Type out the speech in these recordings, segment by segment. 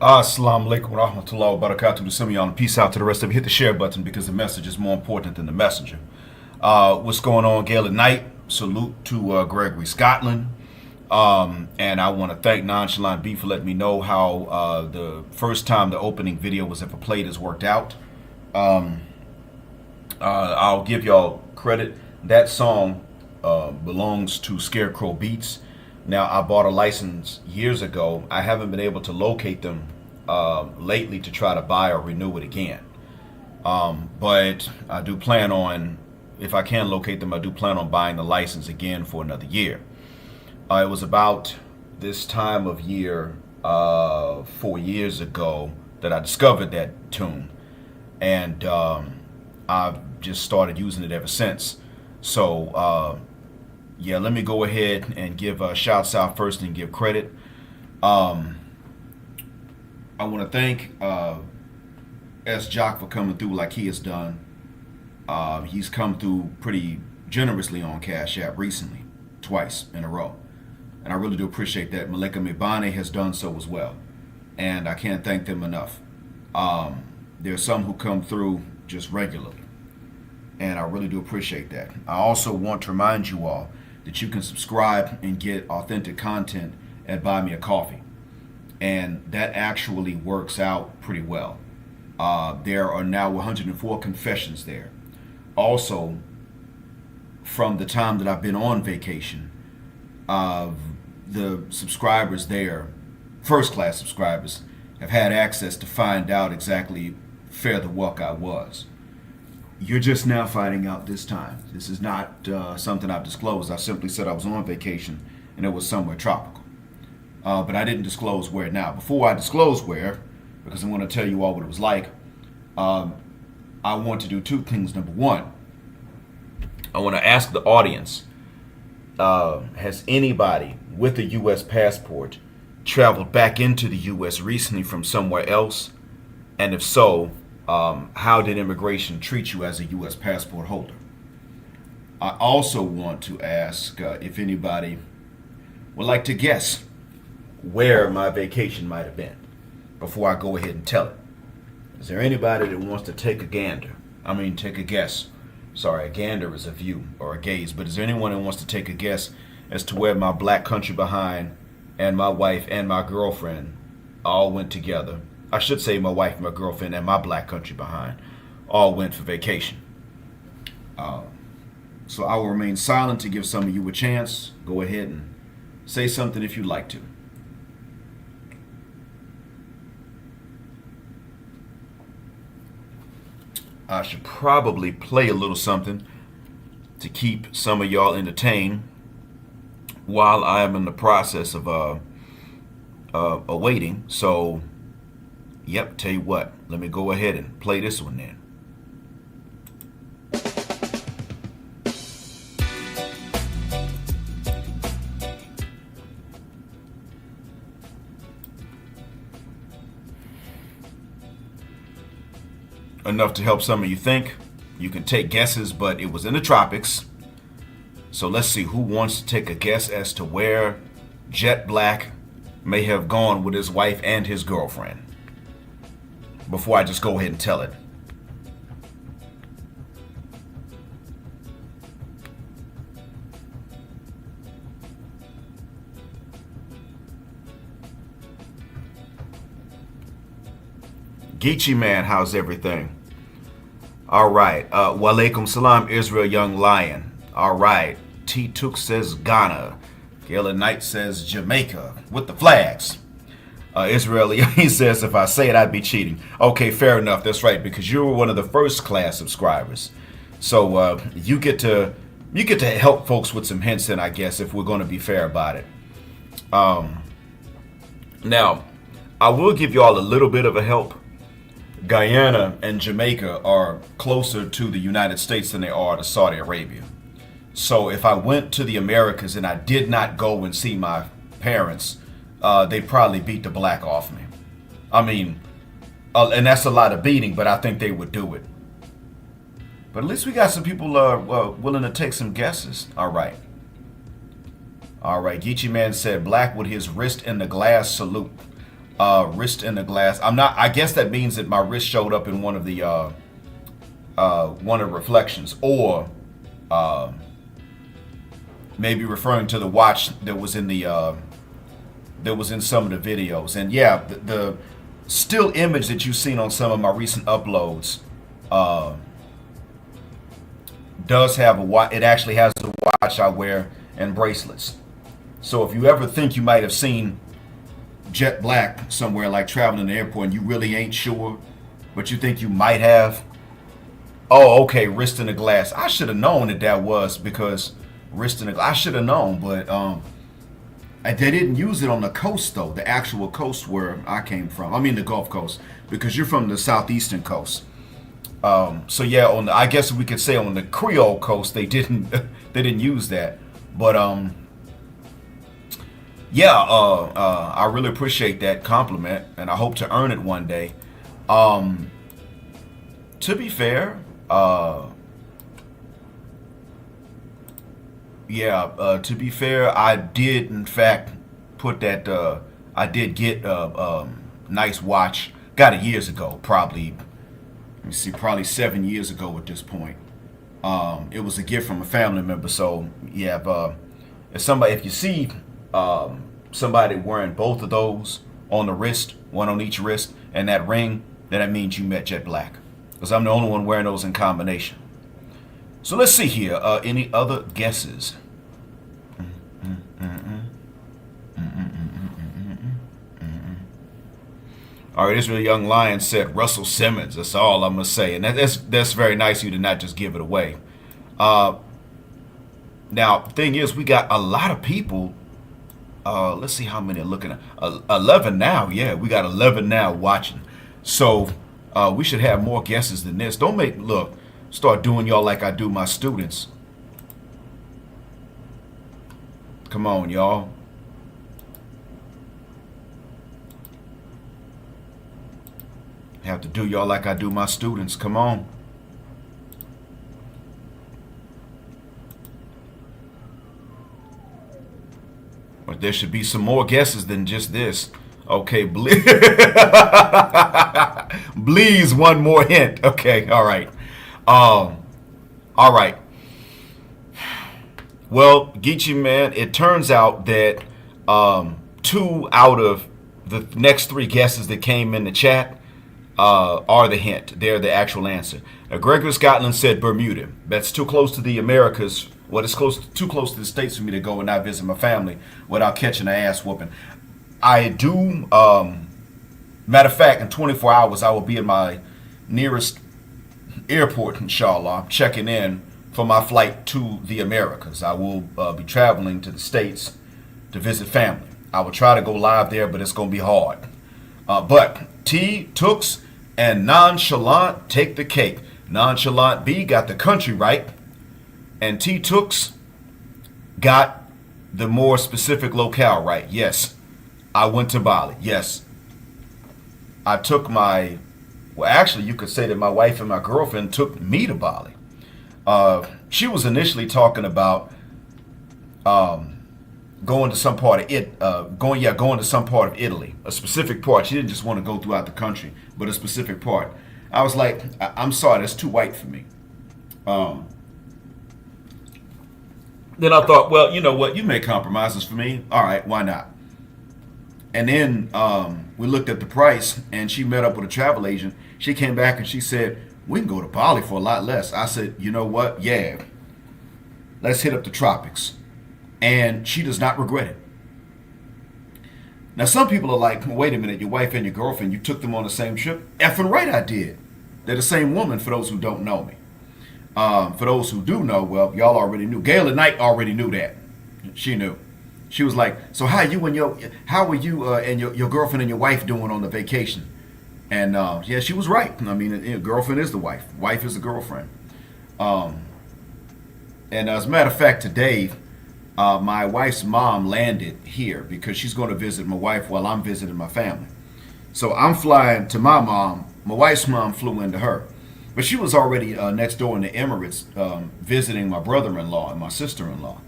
Assalamu alaikum wa rahmatullahi wa barakatuh to some of y'all, and peace out to the rest of you. Hit the share button because the message is more important than the messenger. What's going on, Gale at Night? Salute to Gregory Scotland. And I want to thank Nonchalant B for letting me know how the first time the opening video was ever played has worked out. I'll give y'all credit. That song belongs to Scarecrow Beats. Now, I bought a license years ago. I haven't been able to locate them lately to try to buy or renew it again. But I do plan on, if I can locate them, I do plan on buying the license again for another year. It was about this time of year 4 years ago that I discovered that tune. And I've just started using it ever since. So, yeah, let me go ahead and give shouts out first and give credit. I want to thank S. Jock for coming through like he has done. He's come through pretty generously on Cash App recently, twice in a row. And I really do appreciate that. Malika Mibane has done so as well. And I can't thank them enough. There's some who come through just regularly. And I really do appreciate that. I also want to remind you all that you can subscribe and get authentic content at Buy Me a Coffee. And that actually works out pretty well. There are now 104 confessions there. Also, from the time that I've been on vacation, the subscribers there, first class subscribers, have had access to find out exactly where the walk I was. You're just now finding out this time. This is not something I've disclosed. I simply said I was on vacation and it was somewhere tropical. But I didn't disclose where now. Before I disclose where, because I want to tell you all what it was like, I want to do two things. Number one, I want to ask the audience, has anybody with a U.S. passport traveled back into the U.S. recently from somewhere else? And if so, how did immigration treat you as a U.S. passport holder? I also want to ask if anybody would like to guess where my vacation might have been before I go ahead and tell it. Is there anybody that wants to take a gander? Take a guess. Sorry, a gander is a view or a gaze, but is there anyone that wants to take a guess as to where my black country behind and my wife and my girlfriend all went together? I should say my wife, my girlfriend, and my black country behind all went for vacation. So I will remain silent to give some of you a chance. Go ahead and say something if you'd like to. I should probably play a little something to keep some of y'all entertained while I am in the process of awaiting. So, yep, tell you what, let me go ahead and play this one then. Enough to help some of you think. You can take guesses, but it was in the tropics. So let's see who wants to take a guess as to where Jet Black may have gone with his wife and his girlfriend before I just go ahead and tell it. Geechee Man, how's everything? All right. Walaikum salam, Israel Young Lion. All right. T Took says Ghana. Gale Knight says Jamaica with the flags. Israel, he says, if I say it, I'd be cheating. Okay, fair enough. That's right, because you were one of the first class subscribers. So you get to help folks with some hints, then I guess, if we're going to be fair about it. Now, I will give you all a little bit of a help. Guyana and Jamaica are closer to the United States than they are to Saudi Arabia. So if I went to the Americas and I did not go and see my parents, they'd probably beat the black off me. And that's a lot of beating, but I think they would do it. But at least we got some people willing to take some guesses. All right. Geechee Man said black with his wrist in the glass salute. wrist in the glass. I'm not. I guess that means that my wrist showed up in one of the reflections, or maybe referring to the watch that was in the that was in some of the videos. And yeah, the still image that you've seen on some of my recent uploads does have a watch. It actually has a watch I wear and bracelets. So if you ever think you might have seen jet black somewhere, like traveling in the airport, and you really ain't sure, but you think you might have, oh, okay, wrist in the glass. I should have known that was because wrist in the glass. I should have known, but they didn't use it on the coast though, the actual coast where I came from. I mean the Gulf Coast, because you're from the southeastern coast. So yeah, I guess we could say on the Creole coast they didn't they didn't use that, but yeah, I really appreciate that compliment, and I hope to earn it one day. To be fair, to be fair, I did in fact put that. I did get a nice watch. Got it years ago, probably. Let me see, probably 7 years ago at this point. It was a gift from a family member. So yeah, if you see somebody wearing both of those on the wrist, one on each wrist, and that ring, then that means you met Jet Black, because I'm the only one wearing those in combination. So let's see here. Any other guesses? All right, this really young lion said Russell Simmons. That's all I'm gonna say, and that's very nice of you to not just give it away. Now, the thing is, we got a lot of people. Let's see how many are looking at 11 now. Yeah, we got 11 now watching. So we should have more guesses than this. Don't start doing y'all like I do my students. Come on, y'all. Have to do y'all like I do my students. Come on. But there should be some more guesses than just this. Okay, please, one more hint. Okay, all right. All right. Well, Geechee man, it turns out that 2 out of the next 3 guesses that came in the chat are the hint. They're the actual answer. Now, Gregory Scotland said Bermuda. That's too close to the Americas. Well, it's too close to the States for me to go and not visit my family without catching an ass whooping. I do. Matter of fact, in 24 hours, I will be in my nearest airport, inshallah. I'm checking in for my flight to the Americas. I will be traveling to the States to visit family. I will try to go live there, but it's going to be hard. But T, Tooks, and Nonchalant take the cake. Nonchalant B got the country right, and T, Tooks got the more specific locale right. Yes, I went to Bali. Yes, I took well, actually, you could say that my wife and my girlfriend took me to Bali. She was initially talking about going to some part of going to some part of Italy, a specific part. She didn't just want to go throughout the country, but a specific part. I was like, I'm sorry, that's too white for me. Then I thought, well, you know what? You make compromises for me. All right, why not? And then we looked at the price, and she met up with a travel agent. She came back and she said, we can go to Bali for a lot less. I said, you know what? Yeah, let's hit up the tropics. And she does not regret it. Now, some people are like, wait a minute, your wife and your girlfriend, you took them on the same trip? Effing right I did. They're the same woman, for those who don't know me. For those who do know, well, y'all already knew. Gail and Knight already knew that. She knew. She was like, so how were you and your girlfriend and your wife doing on the vacation? And yeah, she was right. I mean, girlfriend is the wife. Wife is the girlfriend. And as a matter of fact, today, my wife's mom landed here because she's going to visit my wife while I'm visiting my family. So I'm flying to my mom. My wife's mom flew into her. But she was already next door in the Emirates visiting my brother-in-law and my sister-in-law.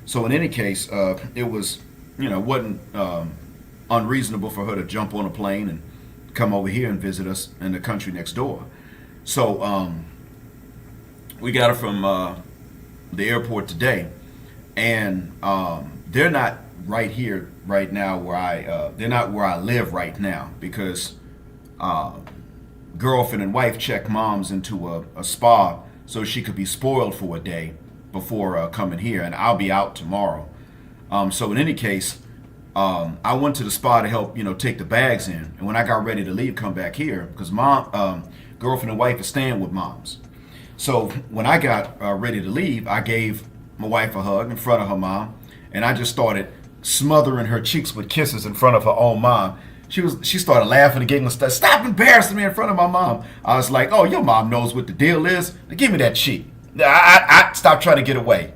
So in any case, it was, wasn't unreasonable for her to jump on a plane and come over here and visit us in the country next door. So we got her from the airport today, and they're not right here right now where they're not where I live right now, because girlfriend and wife checked moms into a spa so she could be spoiled for a day before coming here, and I'll be out tomorrow. So in any case, I went to the spa to help, take the bags in, and when I got ready to leave, come back here, because girlfriend and wife is staying with moms. So when I got ready to leave, I gave my wife a hug in front of her mom, and I just started smothering her cheeks with kisses in front of her own mom. She started laughing and giggling. Stop embarrassing me in front of my mom. I was like, oh, your mom knows what the deal is. Give me that cheek. I stopped trying to get away.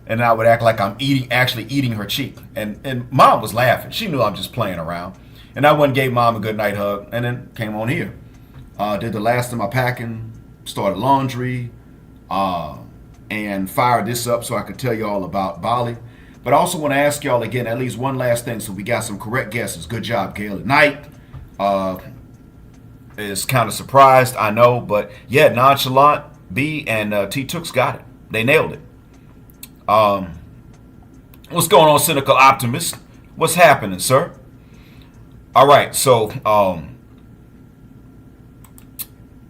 And I would act like I'm actually eating her cheek. And mom was laughing. She knew I'm just playing around. And I went and gave mom a good night hug, and then came on here. Did the last of my packing, started laundry, and fired this up so I could tell you all about Bali. But I also want to ask y'all again at least one last thing, so we got some correct guesses. Good job, Gail. At night is kind of surprised, I know, but yeah, Nonchalant, B, and T Tooks got it. They nailed it. What's going on, Cynical Optimist? What's happening, sir? All right, so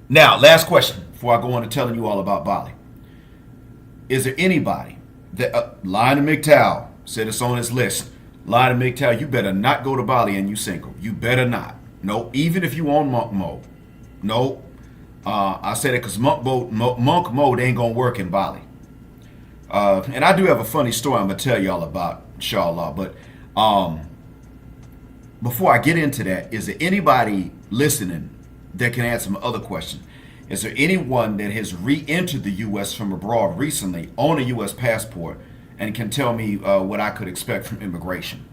now last question before I go on to telling you all about Bali. Is there anybody that Lion McTowell said it's on his list? Lion McTowell, you better not go to Bali and you single. You better not. No, even if you on monk mode. No, I said it because monk mode ain't gonna work in Bali. And I do have a funny story I'm gonna tell y'all about, inshallah. But before I get into that, is there anybody listening that can answer my other question? Is there anyone that has re-entered the U.S. from abroad recently on a U.S. passport and can tell me what I could expect from immigration?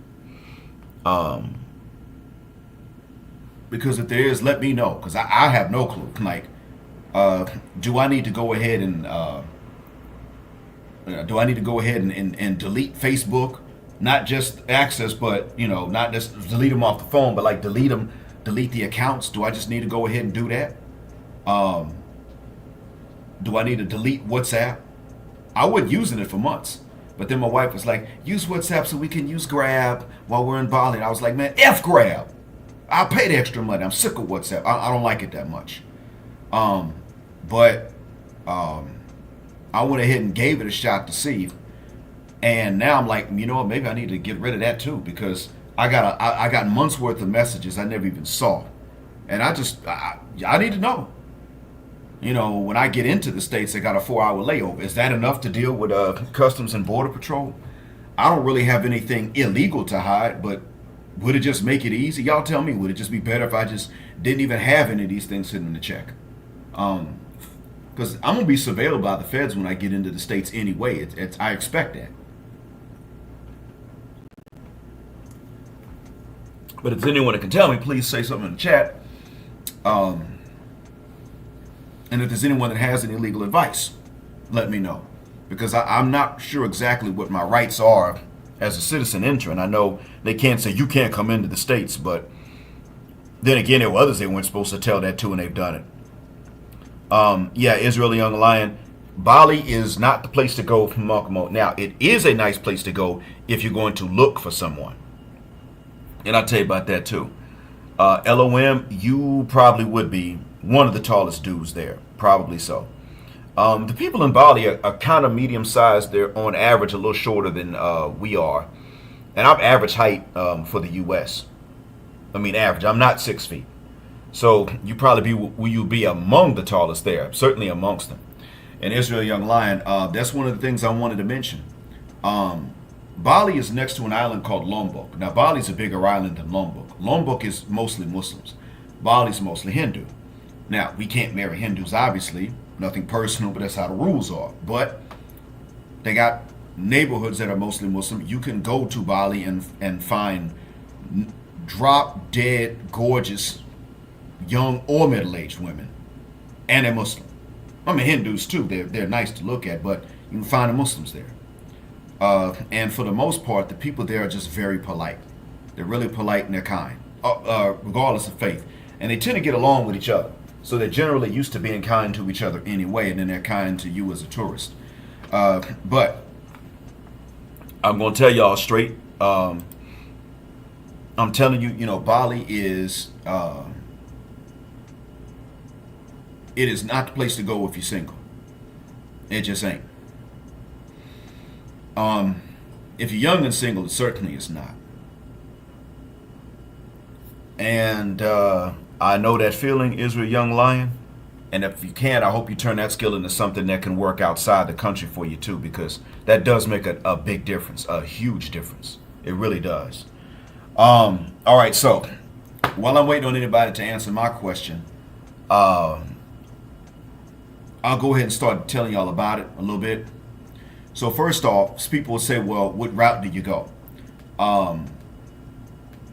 Because if there is, let me know, because I have no clue. Like, do I need to go ahead and delete Facebook? Not just access, but not just delete them off the phone, but like delete the accounts. Do I just need to go ahead and do that? Do I need to delete WhatsApp? I wasn't using it for months, but then my wife was like, use WhatsApp so we can use Grab while we're in Bali. And I was like, man, F Grab. I'll pay the extra money. I'm sick of WhatsApp. I don't like it that much. But I went ahead and gave it a shot to see. And now I'm like, maybe I need to get rid of that too, because I got months worth of messages I never even saw. And I need to know. When I get into the States, I got a 4-hour layover. Is that enough to deal with Customs and Border Patrol? I don't really have anything illegal to hide, but would it just make it easy? Y'all tell me, would it just be better if I just didn't even have any of these things sitting in the check? Because I'm going to be surveilled by the feds when I get into the States anyway. I expect that. But if there's anyone that can tell me, please say something in the chat. And if there's anyone that has any legal advice, let me know. Because I'm not sure exactly what my rights are as a citizen entering. I know they can't say you can't come into the States, but then again, there were others they weren't supposed to tell that to, and they've done it. Yeah, Israel Young Lion, Bali is not the place to go from monk mode. Now, it is a nice place to go if you're going to look for someone. And I'll tell you about that too. LOM, you probably would be one of the tallest dudes there. Probably so. The people in Bali are kind of medium-sized. They're on average a little shorter than we are. And I'm average height for the U.S. I mean average. I'm not 6 feet. So you'll be among the tallest there. Certainly amongst them. And Israel Young Lion, that's one of the things I wanted to mention. Bali is next to an island called Lombok. Now, Bali's a bigger island than Lombok. Lombok is mostly Muslims. Bali's mostly Hindu. Now, we can't marry Hindus, obviously. Nothing personal, but that's how the rules are. But they got neighborhoods that are mostly Muslim. You can go to Bali and find drop-dead, gorgeous, young or middle-aged women. And they're Muslim. I mean, Hindus, too. They're nice to look at, but you can find the Muslims there. And for the most part, the people there are just very polite. They're really polite and they're kind, regardless of faith. And they tend to get along with each other. So they're generally used to being kind to each other anyway, and then they're kind to you as a tourist. But I'm going to tell y'all straight. I'm telling you, Bali is it is not the place to go if you're single. It just ain't. If you're young and single, it certainly is not. And I know that feeling, Israel Young Lion. And if you can, I hope you turn that skill into something that can work outside the country for you too, because that does make a big difference, a huge difference. It really does. All right, so while I'm waiting on anybody to answer my question, I'll go ahead and start telling y'all about it a little bit. So first off, people will say, well, what route do you go?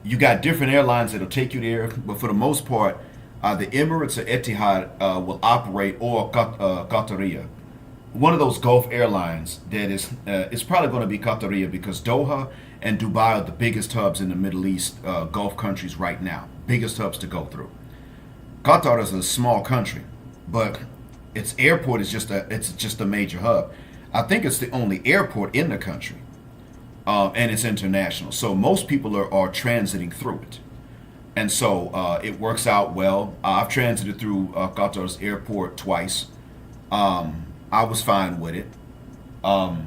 You got different airlines that'll take you there, but for the most part, the Emirates or Etihad will operate, or Qataria. One of those Gulf airlines that is, it's probably going to be Qataria, because Doha and Dubai are the biggest hubs in the Middle East, Gulf countries right now. Biggest hubs to go through. Qatar is a small country, but its airport is just a major hub. I think it's the only airport in the country, and it's international. So most people are transiting through it. And so it works out well. I've transited through Qatar's airport twice. I was fine with it. Qatar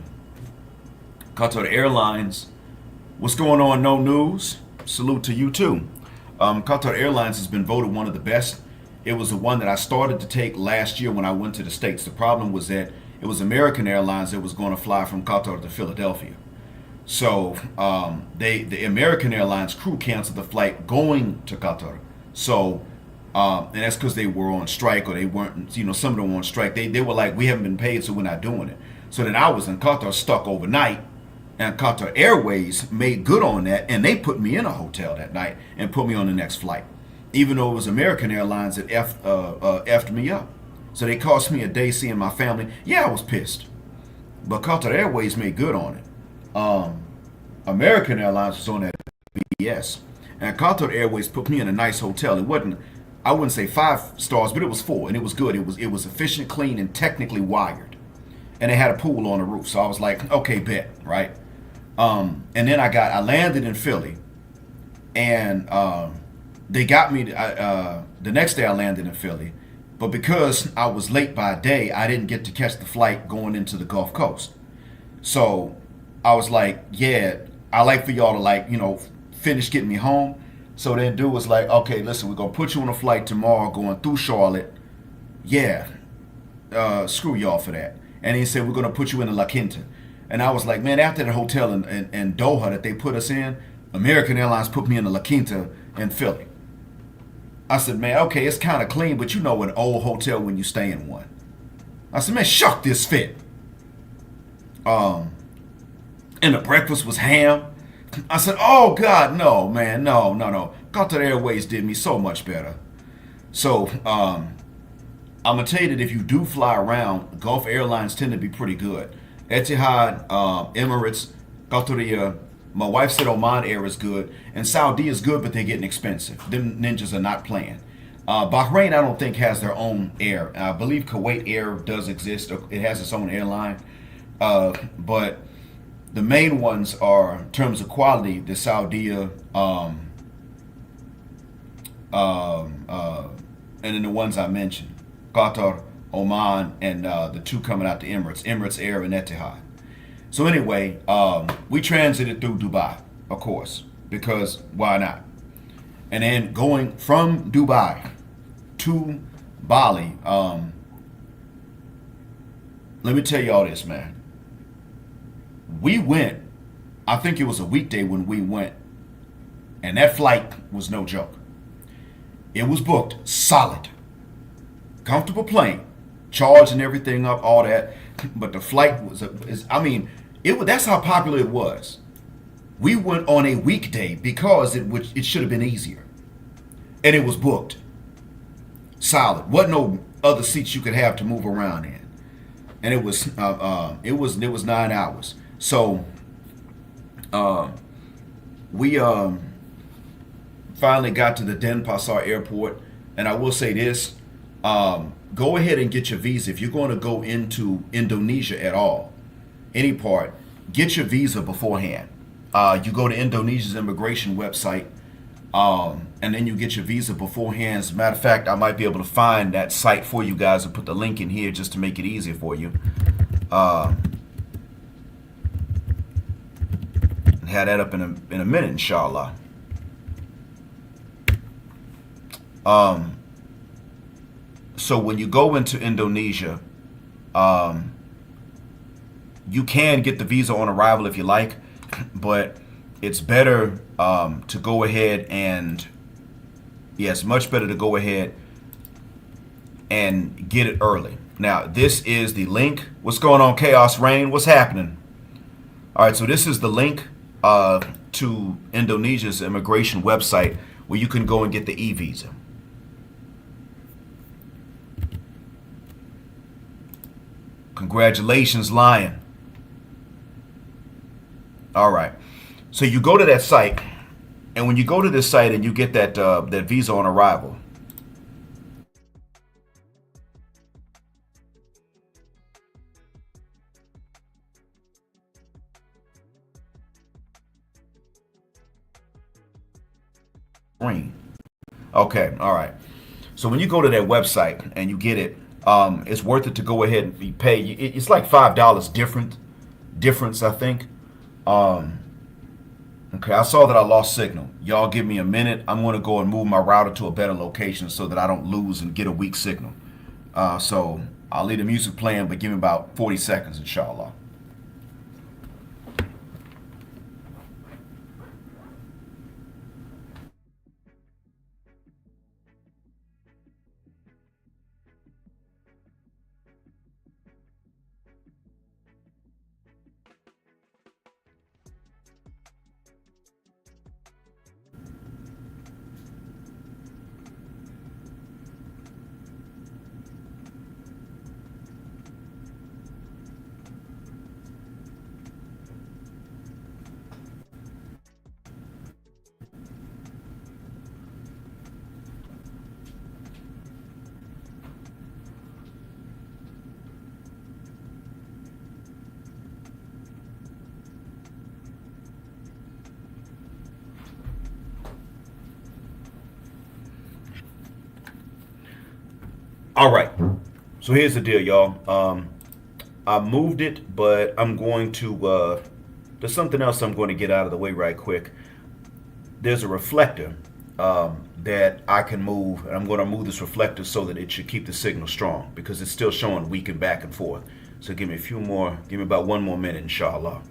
Airlines, what's going on? No news? Salute to you too. Qatar Airlines has been voted one of the best. It was the one that I started to take last year when I went to the States. The problem was that it was American Airlines that was going to fly from Qatar to Philadelphia. So the American Airlines crew canceled the flight going to Qatar. So and that's because they were on strike, or they weren't. Some of them were on strike. They were like, we haven't been paid, so we're not doing it. So then I was in Qatar, stuck overnight, and Qatar Airways made good on that, and they put me in a hotel that night and put me on the next flight, even though it was American Airlines that effed me up. So they cost me a day seeing my family. Yeah, I was pissed, but Qatar Airways made good on it. American Airlines was on that BS, and Qatar Airways put me in a nice hotel. It wasn't, I wouldn't say 5 stars, but it was 4, and it was good. It was efficient, clean, and technically wired, and it had a pool on the roof. So I was like, okay, bet, right? And then I landed in Philly, and they got me. The next day I landed in Philly, but because I was late by a day, I didn't get to catch the flight going into the Gulf Coast. So I was like, yeah, I like for y'all to finish getting me home. So then dude was like, okay, listen, we're going to put you on a flight tomorrow going through Charlotte. Yeah, screw y'all for that. And he said, we're going to put you in a La Quinta. And I was like, man, after the hotel in Doha that they put us in, American Airlines put me in a La Quinta in Philly. I said, man, okay, it's kind of clean, but an old hotel when you stay in one. I said, man, shuck this fit. And the breakfast was ham. I said, oh God, no, man, no. Qatar Airways did me so much better. So I'm gonna tell you that if you do fly around, Gulf Airlines tend to be pretty good. Etihad, Emirates, Qataria. My wife said Oman Air is good, and Saudi is good, but they're getting expensive. Them ninjas are not playing. Bahrain, I don't think, has their own air. I believe Kuwait Air does exist. It has its own airline. But the main ones are, in terms of quality, the Saudi, and then the ones I mentioned, Qatar, Oman, and the 2 coming out to Emirates Air and Etihad. So anyway, we transited through Dubai, of course, because why not? And then going from Dubai to Bali, let me tell you all this, man. We went, I think it was a weekday when we went, and that flight was no joke. It was booked solid, comfortable plane, charging everything up, all that. But the flight was, that's how popular it was. We went on a weekday because it should have been easier, and it was booked solid. Wasn't no other seats you could have to move around in, and it was 9 hours. So we finally got to the Denpasar airport, and I will say this: go ahead and get your visa if you're going to go into Indonesia at all, any part. Get your visa beforehand. You go to Indonesia's immigration website, and then you get your visa beforehand. As a matter of fact, I might be able to find that site for you guys and put the link in here just to make it easier for you. Have that up in a minute, inshallah. So when you go into Indonesia, you can get the visa on arrival if you like, but it's better to go ahead and, it's much better to go ahead and get it early. Now, this is the link. What's going on, Chaos Rain? What's happening? All right, so this is the link to Indonesia's immigration website where you can go and get the e-visa. Congratulations, Lion. All right. So you go to that site, and when you go to this site and you get that that visa on arrival, okay, all right. So when you go to that website and you get it, it's worth it to go ahead and pay. It's like $5 difference, I think. Okay, I saw that I lost signal. Y'all give me a minute. I'm going to go and move my router to a better location so that I don't lose and get a weak signal. So I'll leave the music playing, but give me about 40 seconds, inshallah. All right. So here's the deal, y'all. I moved it, but I'm going to, there's something else I'm going to get out of the way right quick. There's a reflector that I can move, and I'm going to move this reflector so that it should keep the signal strong because it's still showing weak and back and forth. So give me about one more minute, inshallah.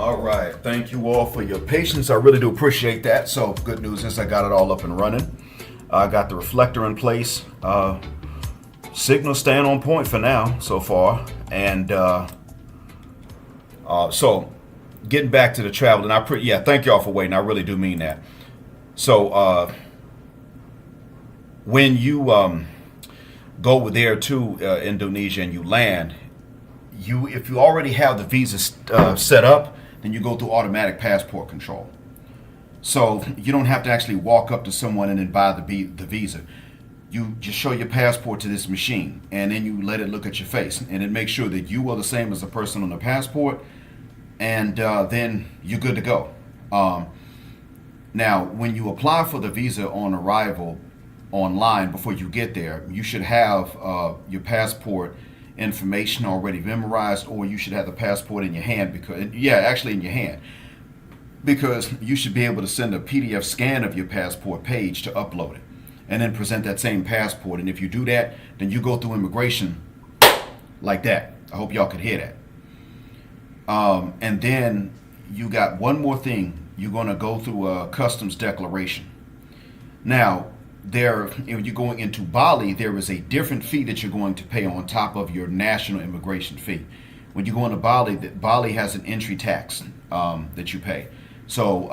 All right. Thank you all for your patience. I really do appreciate that. So, good news is I got it all up and running. I got the reflector in place. Signal staying on point for now so far. And so, getting back to the travel, and thank y'all for waiting. I really do mean that. So, when you go there to Indonesia and you land, if you already have the visa set up, then you go through automatic passport control. So you don't have to actually walk up to someone and then buy the visa. You just show your passport to this machine, and then you let it look at your face, and it makes sure that you are the same as the person on the passport, and then you're good to go. Now, when you apply for the visa on arrival online before you get there, you should have your passport information already memorized, or you should have the passport in your hand actually in your hand, because you should be able to send a PDF scan of your passport page to upload it and then present that same passport. And if you do that, then you go through immigration like that. I hope y'all could hear that. And then you got one more thing. You're going to go through a customs declaration. Now, if you're going into Bali, there is a different fee that you're going to pay on top of your national immigration fee. When you go into Bali, Bali has an entry tax that you pay. So,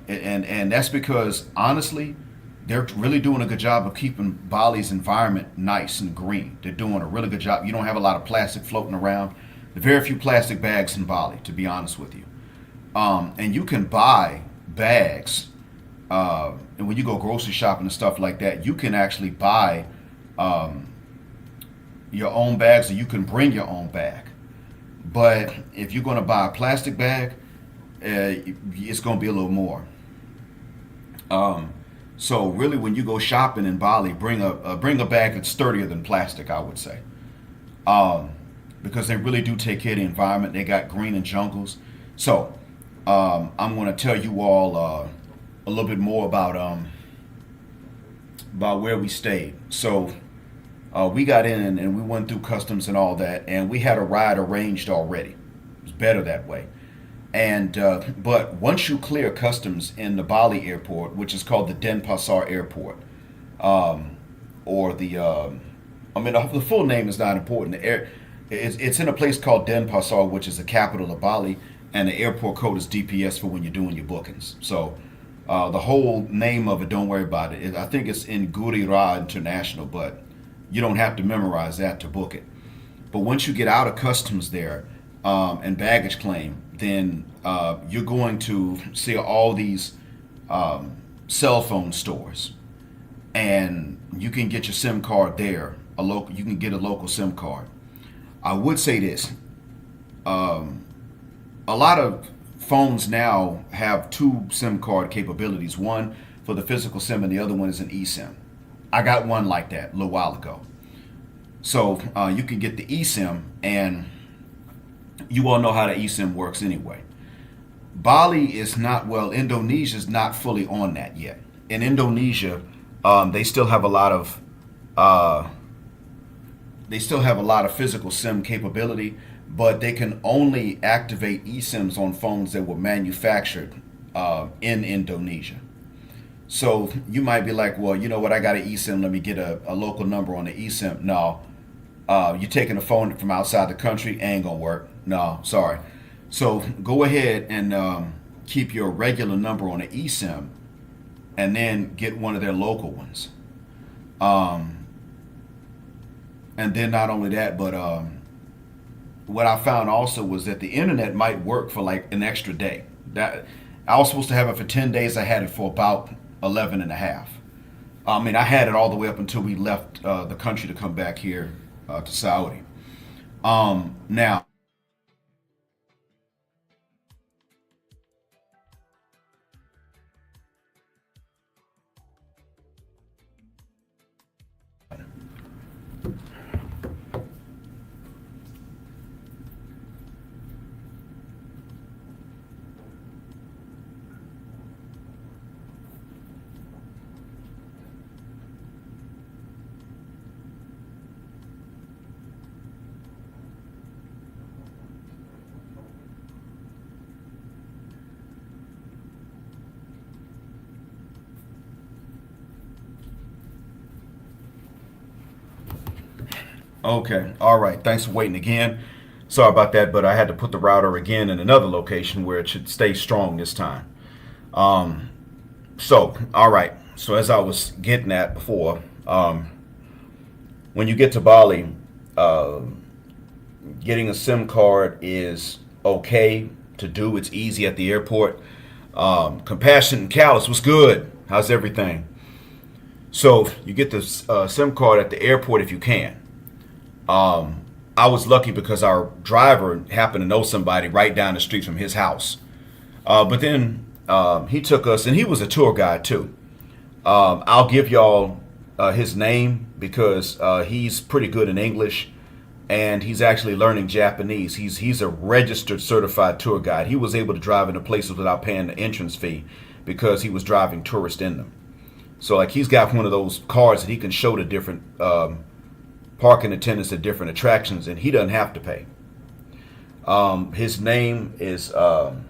and that's because, honestly, they're really doing a good job of keeping Bali's environment nice and green. They're doing a really good job. You don't have a lot of plastic floating around. There are very few plastic bags in Bali, to be honest with you. And you can buy bags. And when you go grocery shopping and stuff like that, you can actually buy your own bags, or you can bring your own bag. But if you're going to buy a plastic bag, it's going to be a little more. So really, when you go shopping in Bali, bring a bag that's sturdier than plastic, I would say, because they really do take care of the environment. They got green and jungles. So I'm going to tell you all a little bit more about where we stayed. So we got in and we went through customs and all that, and we had a ride arranged already. It was better that way. And but once you clear customs in the Bali airport, which is called the Denpasar Airport, or the full name is not important. It's in a place called Denpasar, which is the capital of Bali, and the airport code is DPS for when you're doing your bookings. So the whole name of it, don't worry about it. I think it's in LBRY International, but you don't have to memorize that to book it. But once you get out of customs there and baggage claim, then you're going to see all these cell phone stores, and you can get your SIM card there. You can get a local SIM card. I would say this: a lot of phones now have two SIM card capabilities. One for the physical SIM, and the other one is an eSIM. I got one like that a little while ago. So you can get the eSIM, and you all know how the eSIM works anyway. Bali is not, Indonesia's not fully on that yet. In Indonesia, they still have a lot of physical SIM capability, but they can only activate eSIMs on phones that were manufactured in Indonesia. So you might be like, well, you know what, I got an eSIM, let me get a local number on the eSIM. No, you're taking a phone from outside the country, ain't gonna work. No, sorry. So go ahead and keep your regular number on the eSIM, and then get one of their local ones. And then not only that, but what I found also was that the internet might work for like an extra day. That I was supposed to have it for 10 days. I had it for about 11 and a half. I mean, I had it all the way up until we left the country to come back here to Saudi. Now, Okay. All right. Thanks for waiting again. Sorry about that, but I had to put the router again in another location where it should stay strong this time. Um, all right. So as I was getting at before, when you get to Bali, uh, getting a SIM card is okay to do. It's easy at the airport. Compassion and Callous was good. How's everything? So you get the SIM card at the airport if you can. I was lucky because our driver happened to know somebody right down the street from his house. But then he took us, and he was a tour guide too. I'll give y'all his name because he's pretty good in English, and he's actually learning Japanese. He's a registered certified tour guide. He was able to drive into places without paying the entrance fee because he was driving tourists in them. So like he's got one of those cards that he can show to different parking attendants at different attractions, and he doesn't have to pay. His name is Agun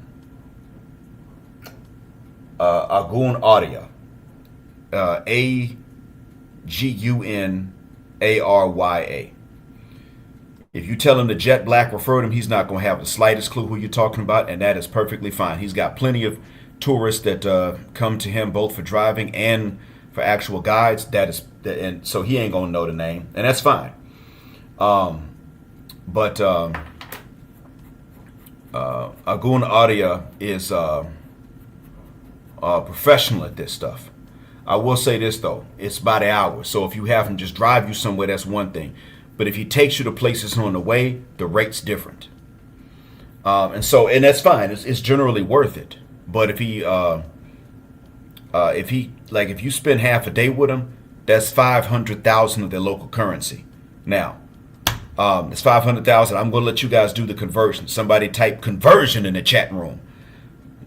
Arya, Agunarya. If you tell him that Jet Black referred him, he's not going to have the slightest clue who you're talking about, and that is perfectly fine. He's got plenty of tourists that come to him both for driving and for actual guides. And so he ain't gonna know the name, and that's fine. But Agun Arya is professional at this stuff. I will say this though, it's by the hour. So if you have him just drive you somewhere, that's one thing. But if he takes you to places on the way, the rate's different. And that's fine. It's generally worth it. But if you spend half a day with him, that's 500,000 of their local currency. Now, it's 500,000. I'm going to let you guys do the conversion. Somebody type conversion in the chat room.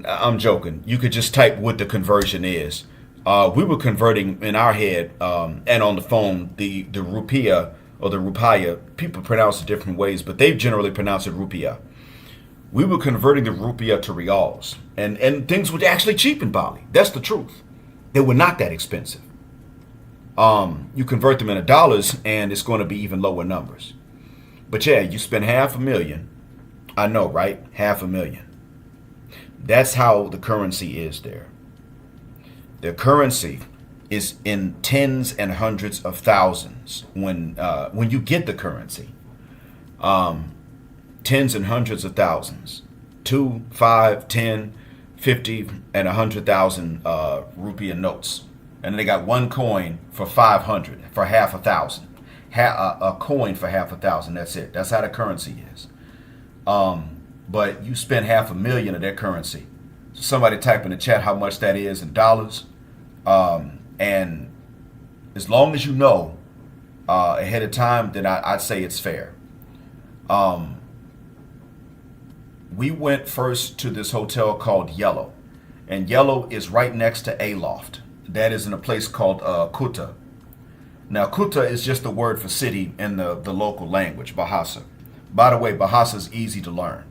I'm joking. You could just type what the conversion is. We were converting in our head and on the phone the rupiah or the rupaya. People pronounce it different ways, but they generally pronounce it rupiah. We were converting the rupiah to reals, and things were actually cheap in Bali. That's the truth. They were not that expensive. You convert them into dollars, and it's going to be even lower numbers. But yeah, you spend $500,000. I know, right? $500,000. That's how the currency is there. The currency is in tens and hundreds of thousands when you get the currency. Tens and hundreds of thousands. 2, 5, 10, 50, and 100,000 rupiah notes. And then they got one coin for 500, for half a thousand. A coin for half a thousand, that's it. That's how the currency is. But you spend $500,000 of their currency. So somebody type in the chat how much that is in dollars. And as long as you know ahead of time, then I'd say it's fair. We went first to this hotel called Yellow. And Yellow is right next to Aloft. That is in a place called Kuta. Now, Kuta is just the word for city in the local language, Bahasa. By the way, Bahasa is easy to learn.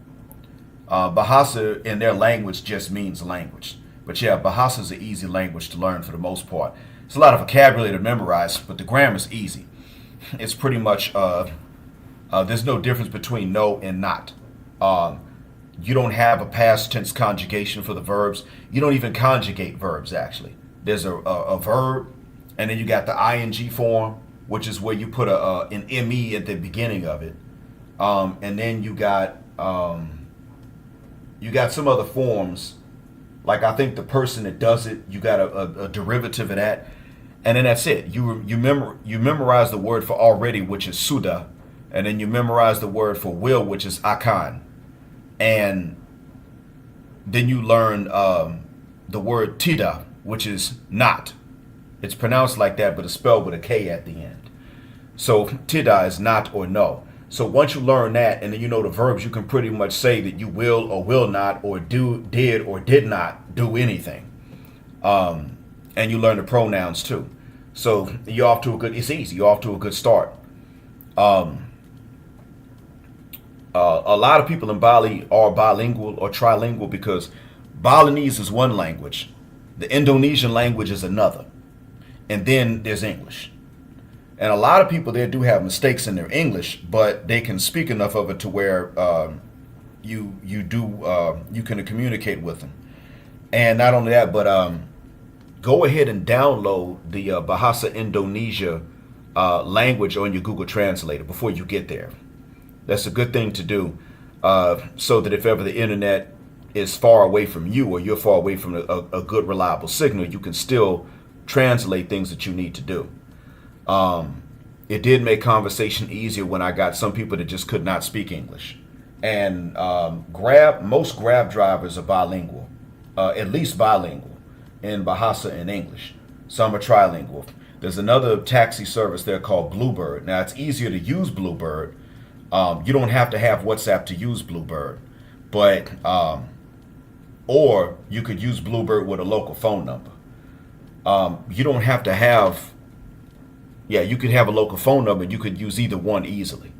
Bahasa in their language just means language. But yeah, Bahasa is an easy language to learn for the most part. It's a lot of vocabulary to memorize, but the grammar is easy. It's pretty much, there's no difference between no and not. You don't have a past tense conjugation for the verbs. You don't even conjugate verbs, actually. There's a verb, and then you got the ing form, which is where you put an me at the beginning of it. And then you got some other forms, like I think the person that does it, you got a derivative of that. And then that's it. You memorize the word for already, which is suda, and then you memorize the word for will, which is akan. And then you learn the word tida, which is not. It's pronounced like that, but it's spelled with a K at the end. So tida is not or no. So once you learn that, and then you know the verbs, you can pretty much say that you will or will not, or did or did not do anything. And you learn the pronouns too. So you're off to it's easy. You're off to a good start. A lot of people in Bali are bilingual or trilingual because Balinese is one language, the Indonesian language is another, and then there's English. And a lot of people there do have mistakes in their English, but they can speak enough of it to where you can communicate with them. And not only that, but go ahead and download the Bahasa Indonesia language on your Google Translator before you get there. That's a good thing to do, so that if ever the internet is far away from you, or you're far away from a good reliable signal, you can still translate things that you need to do. It did make conversation easier when I got some people that just could not speak English. And most Grab drivers are bilingual, at least bilingual in Bahasa and English. Some are trilingual. There's another taxi service there called Bluebird. Now, it's easier to use Bluebird. You don't have to have WhatsApp to use Bluebird, but or you could use Bluebird with a local phone number. You don't have to have, yeah, you could have a local phone number. You could use either one easily.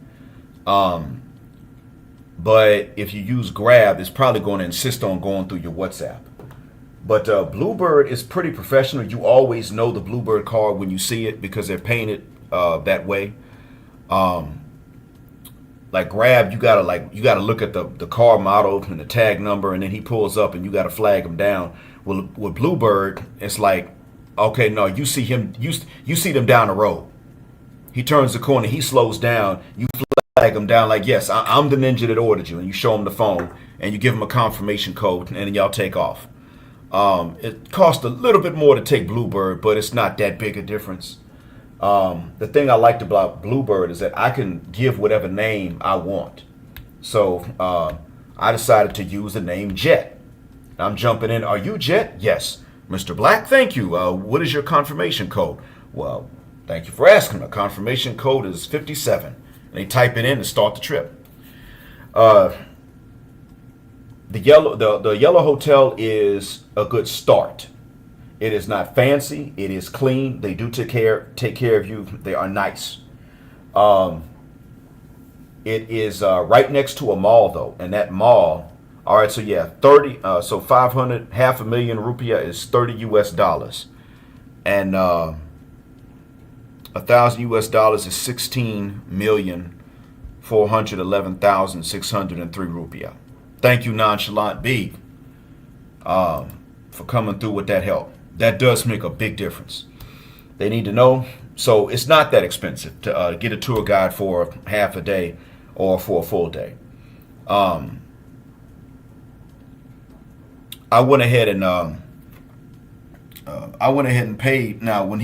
But if you use Grab, it's probably going to insist on going through your WhatsApp. But Bluebird is pretty professional. You always know the Bluebird card when you see it because they're painted that way. Like Grab, you gotta look at the car model and the tag number, and then he pulls up and you gotta flag him down. Well, with Bluebird, it's like, okay, no, you see him, you see them down the road. He turns the corner, he slows down, you flag him down like, yes, I'm the ninja that ordered you, and you show him the phone and you give him a confirmation code, and then y'all take off. It costs a little bit more to take Bluebird, but it's not that big a difference. The thing I liked about Bluebird is that I can give whatever name I want. So I decided to use the name Jet. I'm jumping in. Are you Jet? Yes. Mr. Black, thank you. What is your confirmation code? Well, thank you for asking. My confirmation code is 57. And they type it in to start the trip. The yellow hotel is a good start. It is not fancy. It is clean. They do take care of you. They are nice. It is right next to a mall though, and that mall. All right, so yeah, 500, half a million rupiah is $30 US, and $1,000 is 16,411,603 rupiah. Thank you, Nonchalant B, for coming through with that help. That does make a big difference. They need to know. So it's not that expensive to get a tour guide for half a day or for a full day. I went ahead and paid. Now, when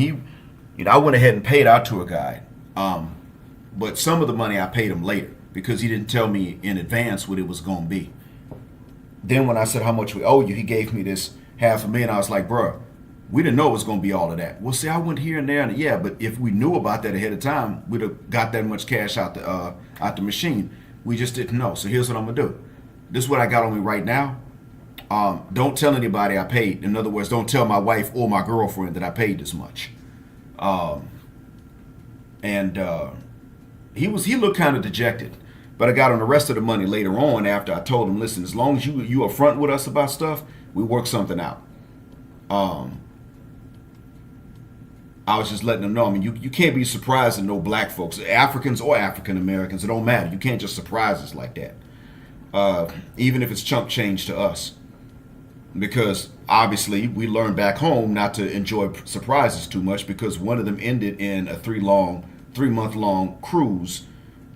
I went ahead and paid our tour guide. But some of the money I paid him later because he didn't tell me in advance what it was going to be. Then when I said how much we owe you, he gave me this $500,000. I was like, bruh, we didn't know it was going to be all of that. Well, see, I went here and there, and yeah, but if we knew about that ahead of time, we'd have got that much cash out the machine. We just didn't know. So here's what I'm going to do. This is what I got on me right now. Don't tell anybody I paid. In other words, don't tell my wife or my girlfriend that I paid this much. He looked kind of dejected. But I got on the rest of the money later on after I told him, listen, as long as you are front with us about stuff, we work something out. I was just letting them know. I mean, you can't be surprised at no black folks, Africans or African Americans. It don't matter. You can't just surprise us like that. Even if it's chunk change to us. Because obviously we learned back home not to enjoy surprises too much because one of them ended in a 3-month-long cruise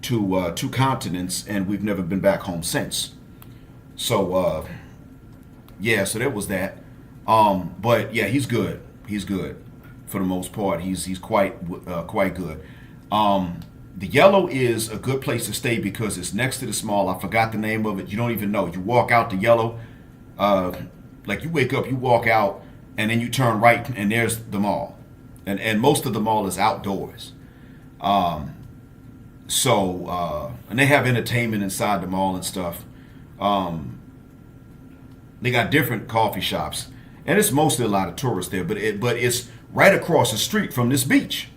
to 2 continents, and we've never been back home since. So yeah, so there was that. But yeah, he's good. He's good for the most part. He's quite good. The Yellow is a good place to stay because it's next to the mall. I forgot the name of it. You don't even know. You walk out the Yellow, like you wake up, you walk out, and then you turn right, and there's the mall. And most of the mall is outdoors. And they have entertainment inside the mall and stuff. They got different coffee shops, and it's mostly a lot of tourists there. But it's right across the street from this beach,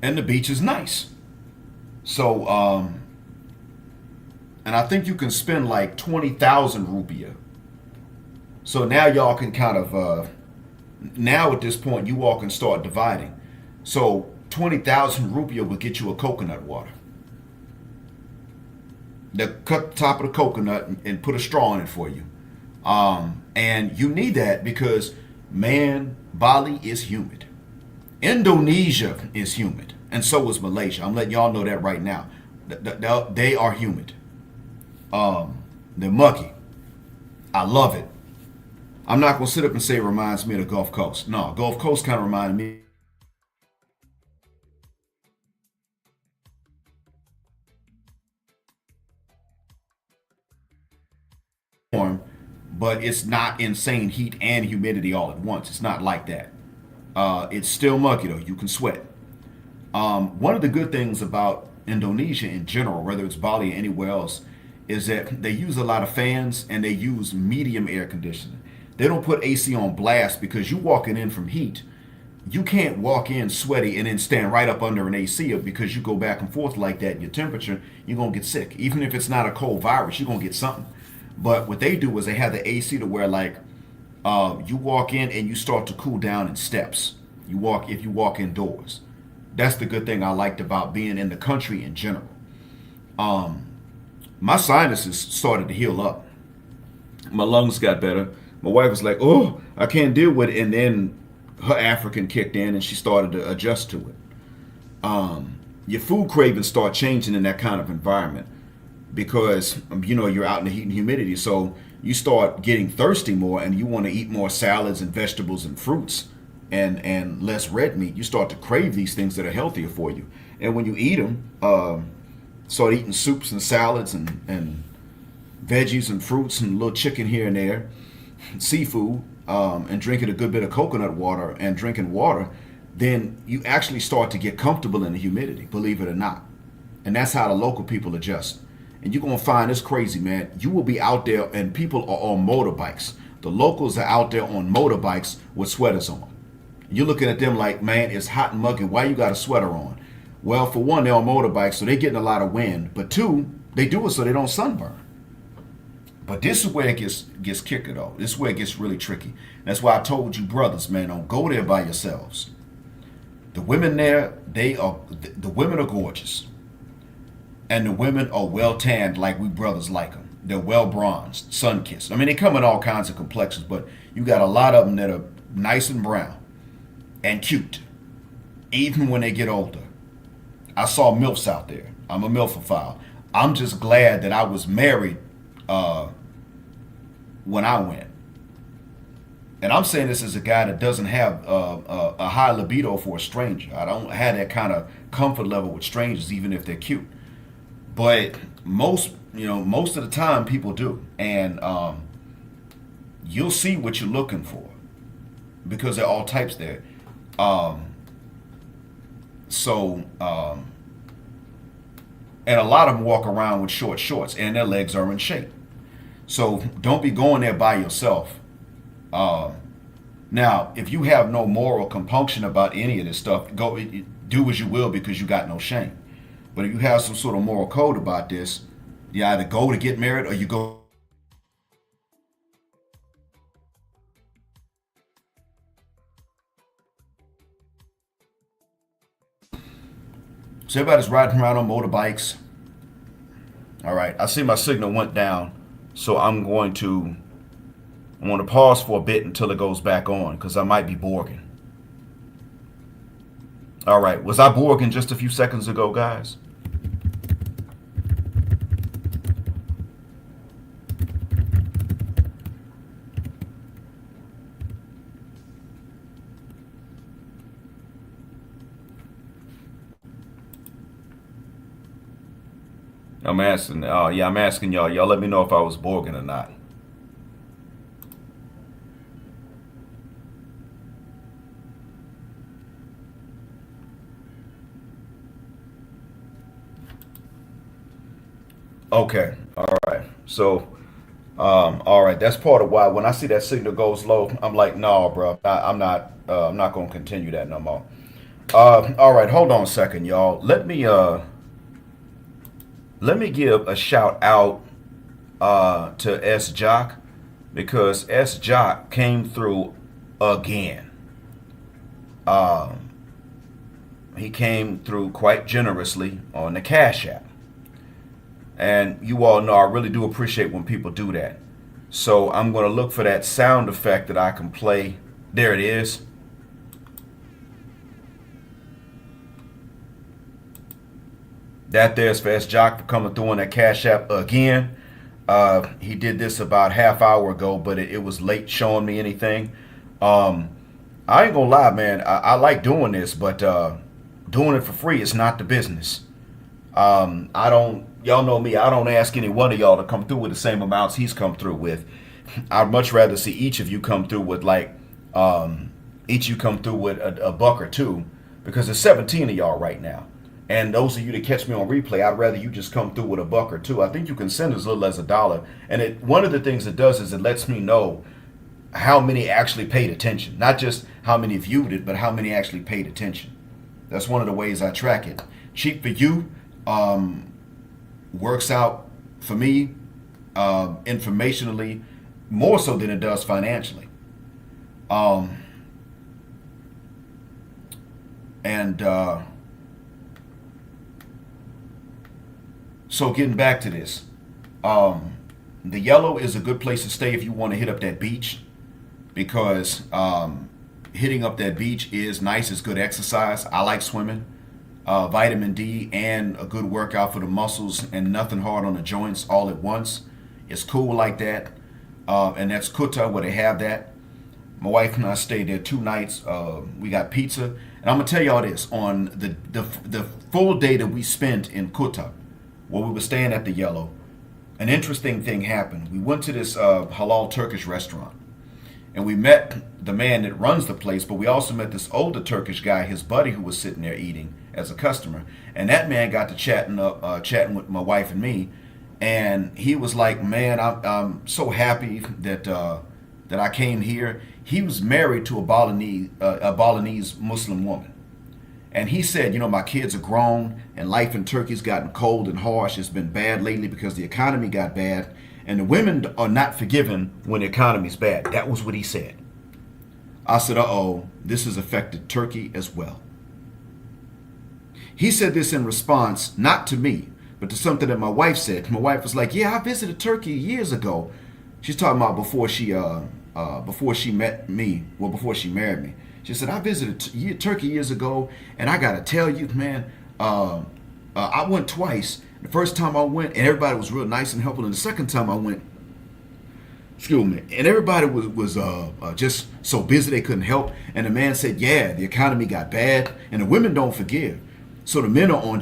and the beach is nice. So, and I think you can spend like 20,000 rupiah. So now y'all can kind of now at this point you all can start dividing. So 20,000 rupiah will get you a coconut water. They'll cut the top of the coconut and put a straw in it for you. And you need that because, man, Bali is humid. Indonesia is humid. And so is Malaysia. I'm letting y'all know that right now. They are humid. They're muggy. I love it. I'm not going to sit up and say it reminds me of the Gulf Coast. No, Gulf Coast kind of reminded me. But it's not insane heat and humidity all at once. It's not like that. It's still muggy though. You can sweat. One of the good things about Indonesia in general, whether it's Bali or anywhere else, is that they use a lot of fans and they use medium air conditioning. They don't put AC on blast because you walking in from heat. You can't walk in sweaty and then stand right up under an AC because you go back and forth like that. Your temperature, you're going to get sick. Even if it's not a cold virus, you're going to get something. But what they do is they have the AC to where like you walk in and you start to cool down in steps. If you walk indoors. That's the good thing I liked about being in the country in general. My sinuses started to heal up. My lungs got better. My wife was like, "Oh, I can't deal with it," and then her African kicked in and she started to adjust to it. Your food cravings start changing in that kind of environment because you're out in the heat and humidity, so you start getting thirsty more and you want to eat more salads and vegetables and fruits and less red meat. You start to crave these things that are healthier for you, and when you eat them, start eating soups and salads and veggies and fruits and a little chicken here and there, seafood, and drinking a good bit of coconut water and drinking water, then you actually start to get comfortable in the humidity, believe it or not. And that's how the local people adjust. And you're going to find this crazy, man. You will be out there and people are on motorbikes. The locals are out there on motorbikes with sweaters on. You're looking at them like, man, it's hot and muggy. Why you got a sweater on? Well, for one, they're on motorbikes, so they're getting a lot of wind. But two, they do it so they don't sunburn. But this is where it gets kicker, though. This is where it gets really tricky. That's why I told you, brothers, man, don't go there by yourselves. The women there, the women are gorgeous. And the women are well tanned like we brothers like them. They're well bronzed, sun kissed. I mean, they come in all kinds of complexions, but you got a lot of them that are nice and brown and cute, even when they get older. I saw MILFs out there. I'm a MILFophile. I'm just glad that I was married when I went. And I'm saying this as a guy that doesn't have a high libido for a stranger. I don't have that kind of comfort level with strangers, even if they're cute. But most of the time people do. And you'll see what you're looking for because there are all types there. And a lot of them walk around with short shorts and their legs are in shape. So don't be going there by yourself. Now, if you have no moral compunction about any of this stuff, go do as you will because you got no shame. But if you have some sort of moral code about this, you either go to get married or you go. So everybody's riding around on motorbikes. All right, I see my signal went down, so I'm going to pause for a bit until it goes back on because I might be borging. All right, was I borging just a few seconds ago, guys? I'm asking, I'm asking y'all. Y'all let me know if I was borging or not. Okay, all right. So, all right. That's part of why when I see that signal goes low, I'm like, no, bro. I'm not going to continue that no more. All right, hold on a second, y'all. Let me give a shout out to S Jock because S Jock came through again. he came through quite generously on the Cash App. And you all know I really do appreciate when people do that. So I'm going to look for that sound effect that I can play. There it is. That there's for S. Jock for coming through on that Cash App again. He did this about half hour ago, but it was late showing me anything. I ain't gonna lie, man. I like doing this, but doing it for free is not the business. Y'all know me, I don't ask any one of y'all to come through with the same amounts he's come through with. I'd much rather see each of you come through with each of you come through with a buck or two, because there's 17 of y'all right now. And those of you that catch me on replay, I'd rather you just come through with a buck or two. I think you can send as little as $1. And one of the things it does is it lets me know how many actually paid attention. Not just how many viewed it, but how many actually paid attention. That's one of the ways I track it. Cheap for you, works out for me informationally more so than it does financially. So getting back to this, the Yellow is a good place to stay if you want to hit up that beach, because hitting up that beach is nice. It's good exercise. I like swimming. Vitamin D and a good workout for the muscles and nothing hard on the joints all at once. It's cool like that. And that's Kuta where they have that. My wife and I stayed there 2 nights. We got pizza. And I'm going to tell y'all this. On the full day that we spent in Kuta, where we were staying at the Yellow, an interesting thing happened. We went to this halal Turkish restaurant. And we met the man that runs the place, but we also met this older Turkish guy, his buddy, who was sitting there eating as a customer. And that man got to chatting with my wife and me. And he was like, man, I'm so happy that I came here. He was married to a Balinese Muslim woman. And he said, you know, my kids are grown and life in Turkey's gotten cold and harsh. It's been bad lately because the economy got bad. And the women are not forgiven when the economy's bad. That was what he said. I said, uh-oh, this has affected Turkey as well. He said this in response, not to me, but to something that my wife said. My wife was like, yeah, I visited Turkey years ago. She's talking about before she met me, well, before she married me. She said, I visited Turkey years ago, and I got to tell you, man, I went twice. The first time I went, and everybody was real nice and helpful. And the second time I went, excuse me, and everybody was just so busy they couldn't help. And the man said, yeah, the economy got bad, and the women don't forgive. So the men are on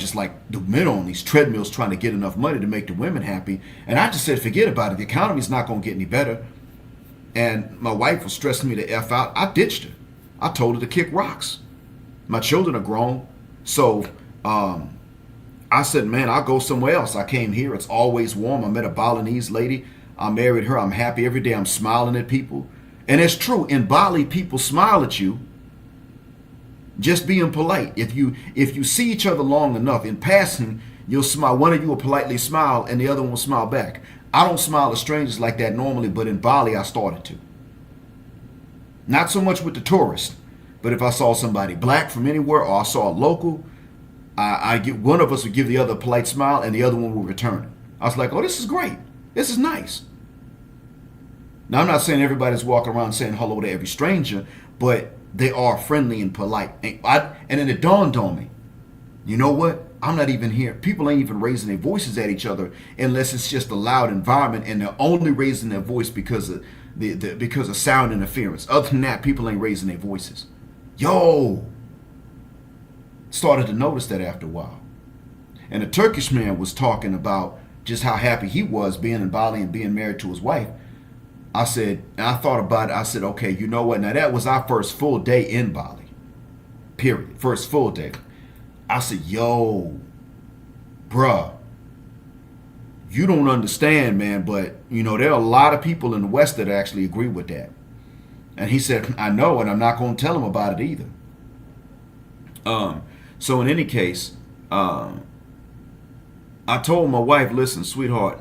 these treadmills trying to get enough money to make the women happy. And I just said, forget about it. The economy's not going to get any better. And my wife was stressing me to F out. I ditched her. I told her to kick rocks. My children are grown. So I said, man, I'll go somewhere else. I came here. It's always warm. I met a Balinese lady. I married her. I'm happy every day. I'm smiling at people. And it's true. In Bali, people smile at you. Just being polite. If you see each other long enough, in passing, you'll smile. One of you will politely smile and the other one will smile back. I don't smile at strangers like that normally, but in Bali, I started to. Not so much with the tourists, but if I saw somebody black from anywhere or I saw a local, one of us would give the other a polite smile and the other one would return it. I was like, oh, this is great. This is nice. Now, I'm not saying everybody's walking around saying hello to every stranger, but they are friendly and polite. And then it dawned on me, you know what? I'm not even here. People ain't even raising their voices at each other unless it's just a loud environment, and they're only raising their voice because of because of sound interference. Other than that, people ain't raising their voices. Yo! Started to notice that after a while. And the Turkish man was talking about just how happy he was being in Bali and being married to his wife. I said, and I thought about it. I said, okay, you know what? Now that was our first full day in Bali. Period. First full day. I said, yo, bruh, you don't understand, man, but, you know, there are a lot of people in the West that actually agree with that. And he said, I know, and I'm not going to tell him about it either. So in any case, I told my wife, listen, sweetheart,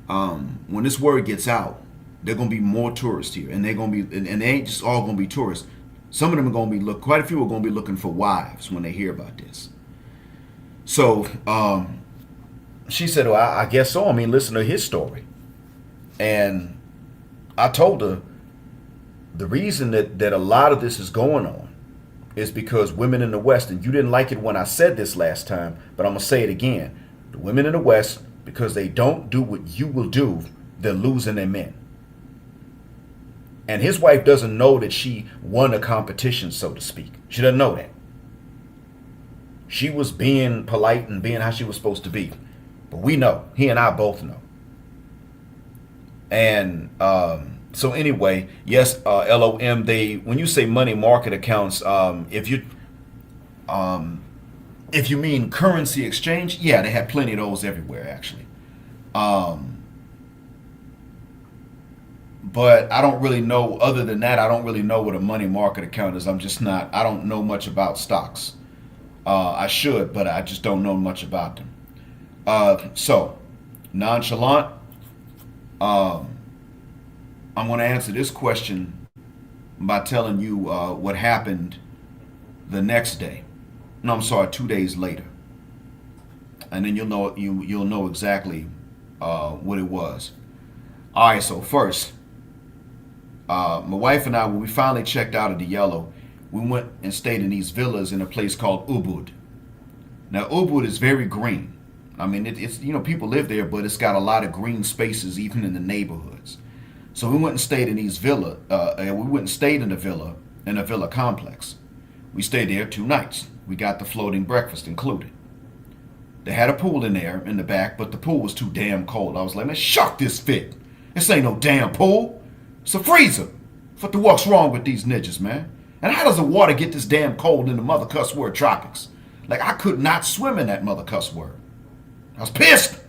when this word gets out, there are going to be more tourists here, and they're going to be, and they ain't just all going to be tourists. Some of them are going to be quite a few are going to be looking for wives when they hear about this. So she said, well, I guess so. I mean, listen to his story. And I told her the reason that a lot of this is going on is because women in the West, and you didn't like it when I said this last time, but I'm going to say it again. The women in the West, because they don't do what you will do, they're losing their men. And his wife doesn't know that she won a competition, so to speak. She doesn't know that. She was being polite and being how she was supposed to be. But we know. He and I both know. And so anyway, yes, LOM, when you say money market accounts, if you mean currency exchange, yeah, they have plenty of those everywhere, actually. But I don't really know, other than that, I don't really know what a money market account is. I don't know much about stocks. I should, but I just don't know much about them. So, nonchalant, I'm going to answer this question by telling you what happened the next day. No, I'm sorry, 2 days later. And then you'll know exactly what it was. All right, so first, my wife and I, when we finally checked out of the Yellow, we went and stayed in these villas in a place called Ubud. Now, Ubud is very green. I mean, it's people live there, but it's got a lot of green spaces even in the neighborhoods. So we went and stayed in these villa. We went and stayed in a villa complex. We stayed there 2 nights. We got the floating breakfast included. They had a pool in there in the back, but the pool was too damn cold. I was like, man, shuck this fit. This ain't no damn pool. It's a freezer. What the fuck's wrong with these ninjas, man? And how does the water get this damn cold in the mother cuss word tropics? Like, I could not swim in that mother cuss word. I was pissed.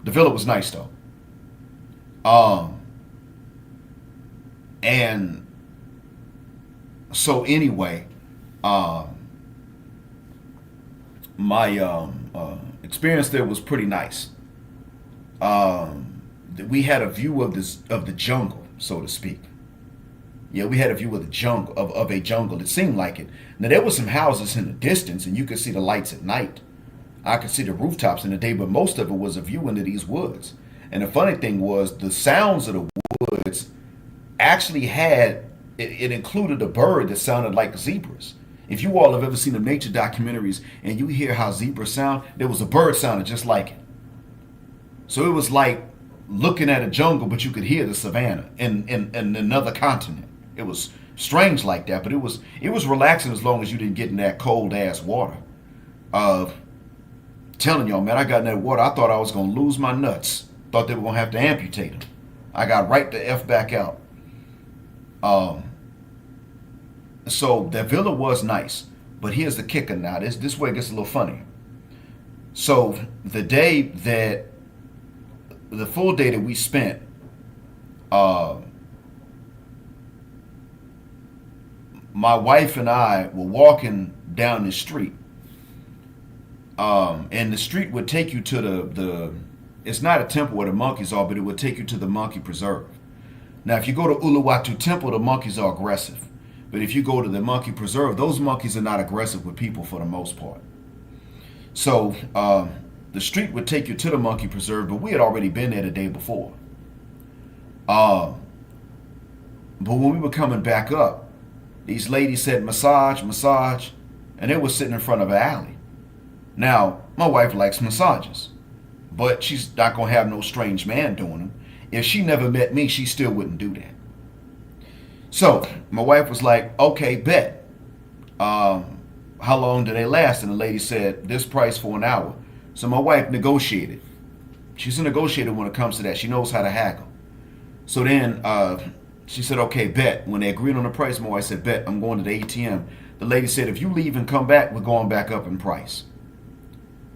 The villa was nice though. And so anyway, my experience there was pretty nice. We had a view of the jungle, so to speak. Yeah, we had a view of the jungle, of a jungle. It seemed like it. Now, there were some houses in the distance, and you could see the lights at night. I could see the rooftops in the day, but most of it was a view into these woods. And the funny thing was, the sounds of the woods actually had, it included a bird that sounded like zebras. If you all have ever seen the nature documentaries and you hear how zebras sound, there was a bird sounded just like it. So it was like looking at a jungle, but you could hear the savannah in another continent. It was strange like that, but it was relaxing as long as you didn't get in that cold ass water. Telling y'all, man, I got in that water. I thought I was gonna lose my nuts. Thought they were gonna have to amputate them. I got right the F back out. So that villa was nice, but here's the kicker now. This way it gets a little funny. So the full day that we spent, my wife and I were walking down the street, and the street would take you to the it's not a temple where the monkeys are, but it would take you to the monkey preserve. Now, if you go to Uluwatu Temple, the monkeys are aggressive. But if you go to the monkey preserve, those monkeys are not aggressive with people for the most part. So the street would take you to the monkey preserve, but we had already been there the day before. But when we were coming back up, these ladies said massage, massage, and they were sitting in front of an alley. Now, my wife likes massages, but she's not going to have no strange man doing them. If she never met me, she still wouldn't do that. So my wife was like, okay, bet. How long do they last? And the lady said, this price for an hour. So my wife negotiated. She's a negotiator when it comes to that. She knows how to haggle. So then she said, okay, bet. When they agreed on the price, my wife said, bet, I'm going to the ATM. The lady said, if you leave and come back, we're going back up in price.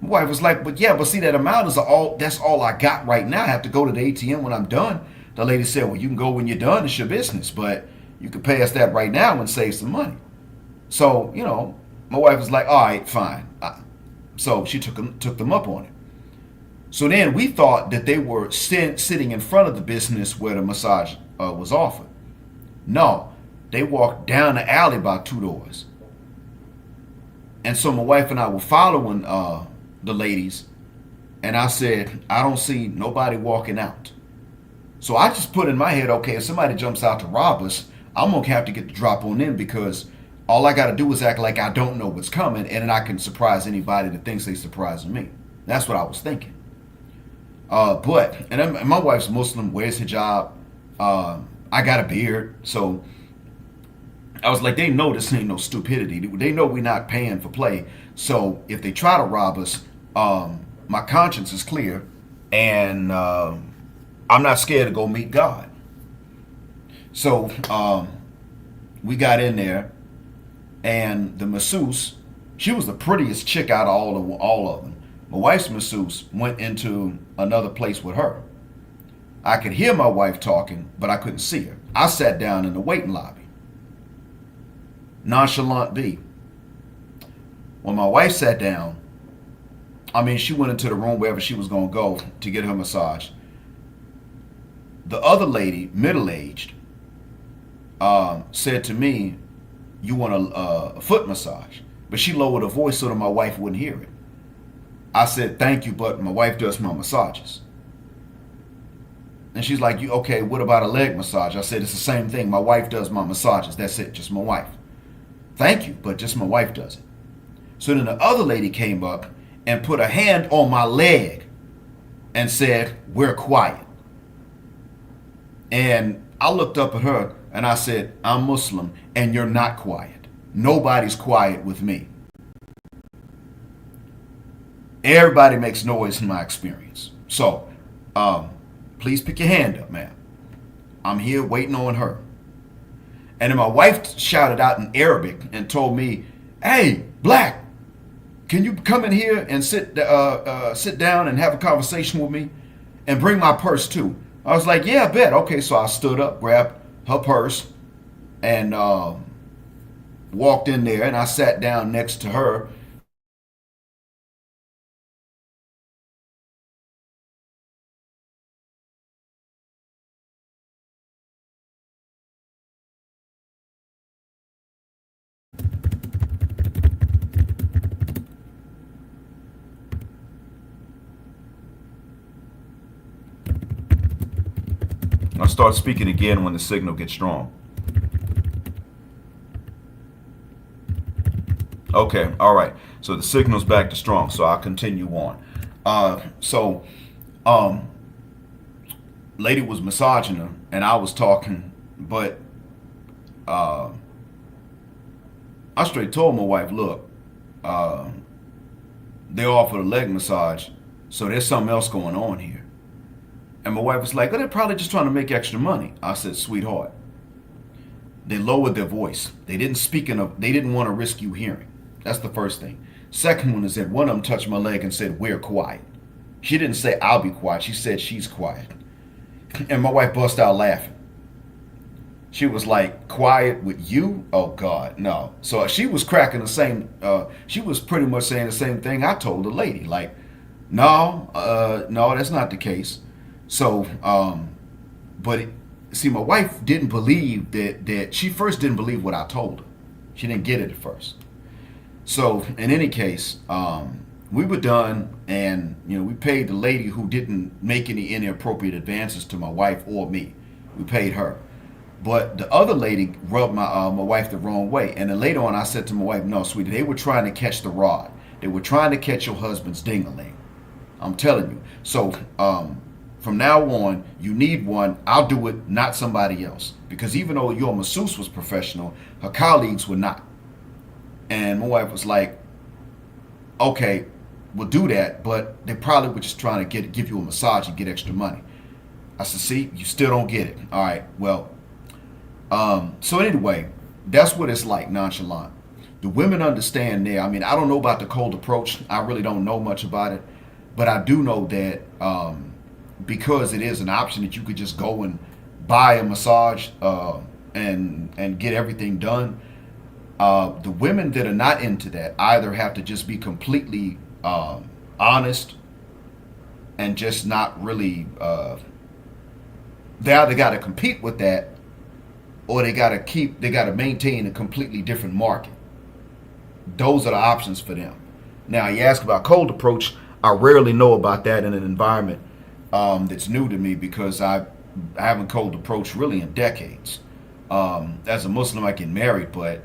My wife was like, but see, that amount is that's all I got right now. I have to go to the ATM when I'm done. The lady said, well, you can go when you're done. It's your business, but you can pay us that right now and save some money. So, my wife was like, all right, fine. So she took them up on it. So then we thought that they were sitting in front of the business where the massage was offered. No, They walked down the alley about 2 doors. And so my wife and I were following the ladies, and I said, I don't see nobody walking out. So I just put in my head, okay, if somebody jumps out to rob us, I'm going to have to get the drop on in, because all I got to do is act like I don't know what's coming, and then I can surprise anybody that thinks they surprising me. That's what I was thinking. And my wife's Muslim, wears hijab. I got a beard, so I was like, they know this ain't no stupidity. They know we're not paying for play. So if they try to rob us, my conscience is clear, and I'm not scared to go meet God. So we got in there, and the masseuse, she was the prettiest chick out of all of them. My wife's masseuse went into another place with her. I could hear my wife talking, but I couldn't see her. I sat down in the waiting lobby. Nonchalant B. When my wife sat down, she went into the room wherever she was going to go to get her massage. The other lady, middle-aged, said to me, you want a foot massage? But she lowered her voice so that my wife wouldn't hear it. I said, thank you, but my wife does my massages. And she's like, okay, what about a leg massage? I said, it's the same thing. My wife does my massages. That's it, just my wife. Thank you, but just my wife does it. So then the other lady came up and put a hand on my leg and said, we're quiet. And I looked up at her and I said, I'm Muslim and you're not quiet. Nobody's quiet with me. Everybody makes noise in my experience. So, please pick your hand up, ma'am. I'm here waiting on her. And then my wife shouted out in Arabic and told me, hey, black, can you come in here and sit down and have a conversation with me and bring my purse too? I was like, yeah, I bet. Okay, so I stood up, grabbed her purse, and walked in there, and I sat down next to her. I'll start speaking again when the signal gets strong. Okay, all right. So the signal's back to strong, so I'll continue on. Lady was massaging her, and I was talking, but I straight told my wife, look, they offered a leg massage, so there's something else going on here. And my wife was like, well, they're probably just trying to make extra money. I said, sweetheart, they lowered their voice. They didn't want to risk you hearing. That's the first thing. Second one is that one of them touched my leg and said, we're quiet. She didn't say, I'll be quiet. She said, she's quiet. And my wife bust out laughing. She was like, quiet with you? Oh, God, no. So she was cracking the same, she was pretty much saying the same thing I told the lady. Like, no, that's not the case. So, see, my wife didn't believe that she first didn't believe what I told her. She didn't get it at first. So, in any case, we were done, and we paid the lady who didn't make any inappropriate advances to my wife or me. We paid her. But the other lady rubbed my wife the wrong way. And then later on, I said to my wife, no, sweetie, they were trying to catch the rod. They were trying to catch your husband's ding-a-ling. I'm telling you. So, from now on, you need one. I'll do it, not somebody else. Because even though your masseuse was professional, her colleagues were not. And my wife was like, okay, we'll do that, but they probably were just trying to give you a massage and get extra money. I said, see, you still don't get it. All right, well, so anyway, that's what it's like, nonchalant. The women understand there. I don't know about the cold approach. I really don't know much about it. But I do know that because it is an option that you could just go and buy a massage and get everything done, the women that are not into that either have to just be completely honest and just not really, they either got to compete with that or they gotta maintain a completely different market. Those are the options for them. Now, you ask about cold approach. I rarely know about that in an environment that's new to me, because I haven't cold approached really in decades. As a Muslim, I get married, but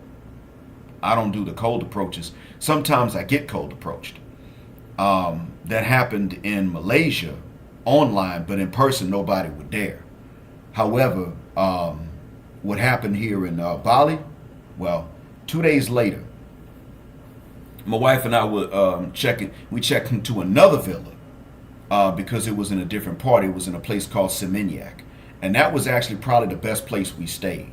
I don't do the cold approaches. Sometimes I get cold approached. That happened in Malaysia online, but in person, nobody would dare. However, what happened here in Bali, well, 2 days later, my wife and I were we checked into another villa because it was in a different part. It was in a place called Seminyak. And that was actually probably the best place we stayed,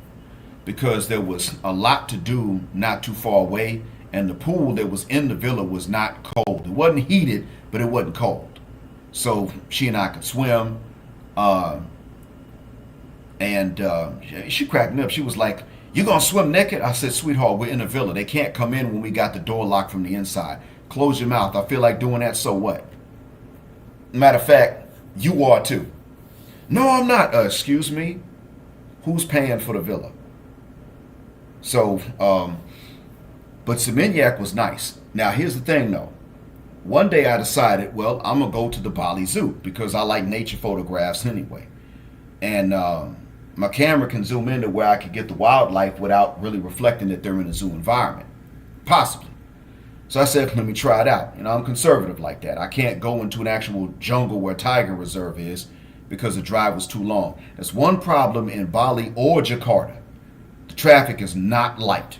because there was a lot to do not too far away, and the pool that was in the villa was not cold. It wasn't heated, but it wasn't cold. So she and I could swim. She cracked me up. She was like, "You gonna swim naked?" I said, "Sweetheart, we're in a villa. They can't come in when we got the door locked from the inside. Close your mouth. I feel like doing that, so what? Matter of fact, you are too." "No, I'm not." Excuse me? Who's paying for the villa? So, but Seminyak was nice. Now, here's the thing, though. One day I decided, well, I'm going to go to the Bali Zoo, because I like nature photographs anyway. And my camera can zoom in to where I could get the wildlife without really reflecting that they're in a zoo environment. Possibly. So I said, let me try it out. You know, I'm conservative like that. I can't go into an actual jungle where Tiger Reserve is, because the drive was too long. There's one problem in Bali or Jakarta. The traffic is not light.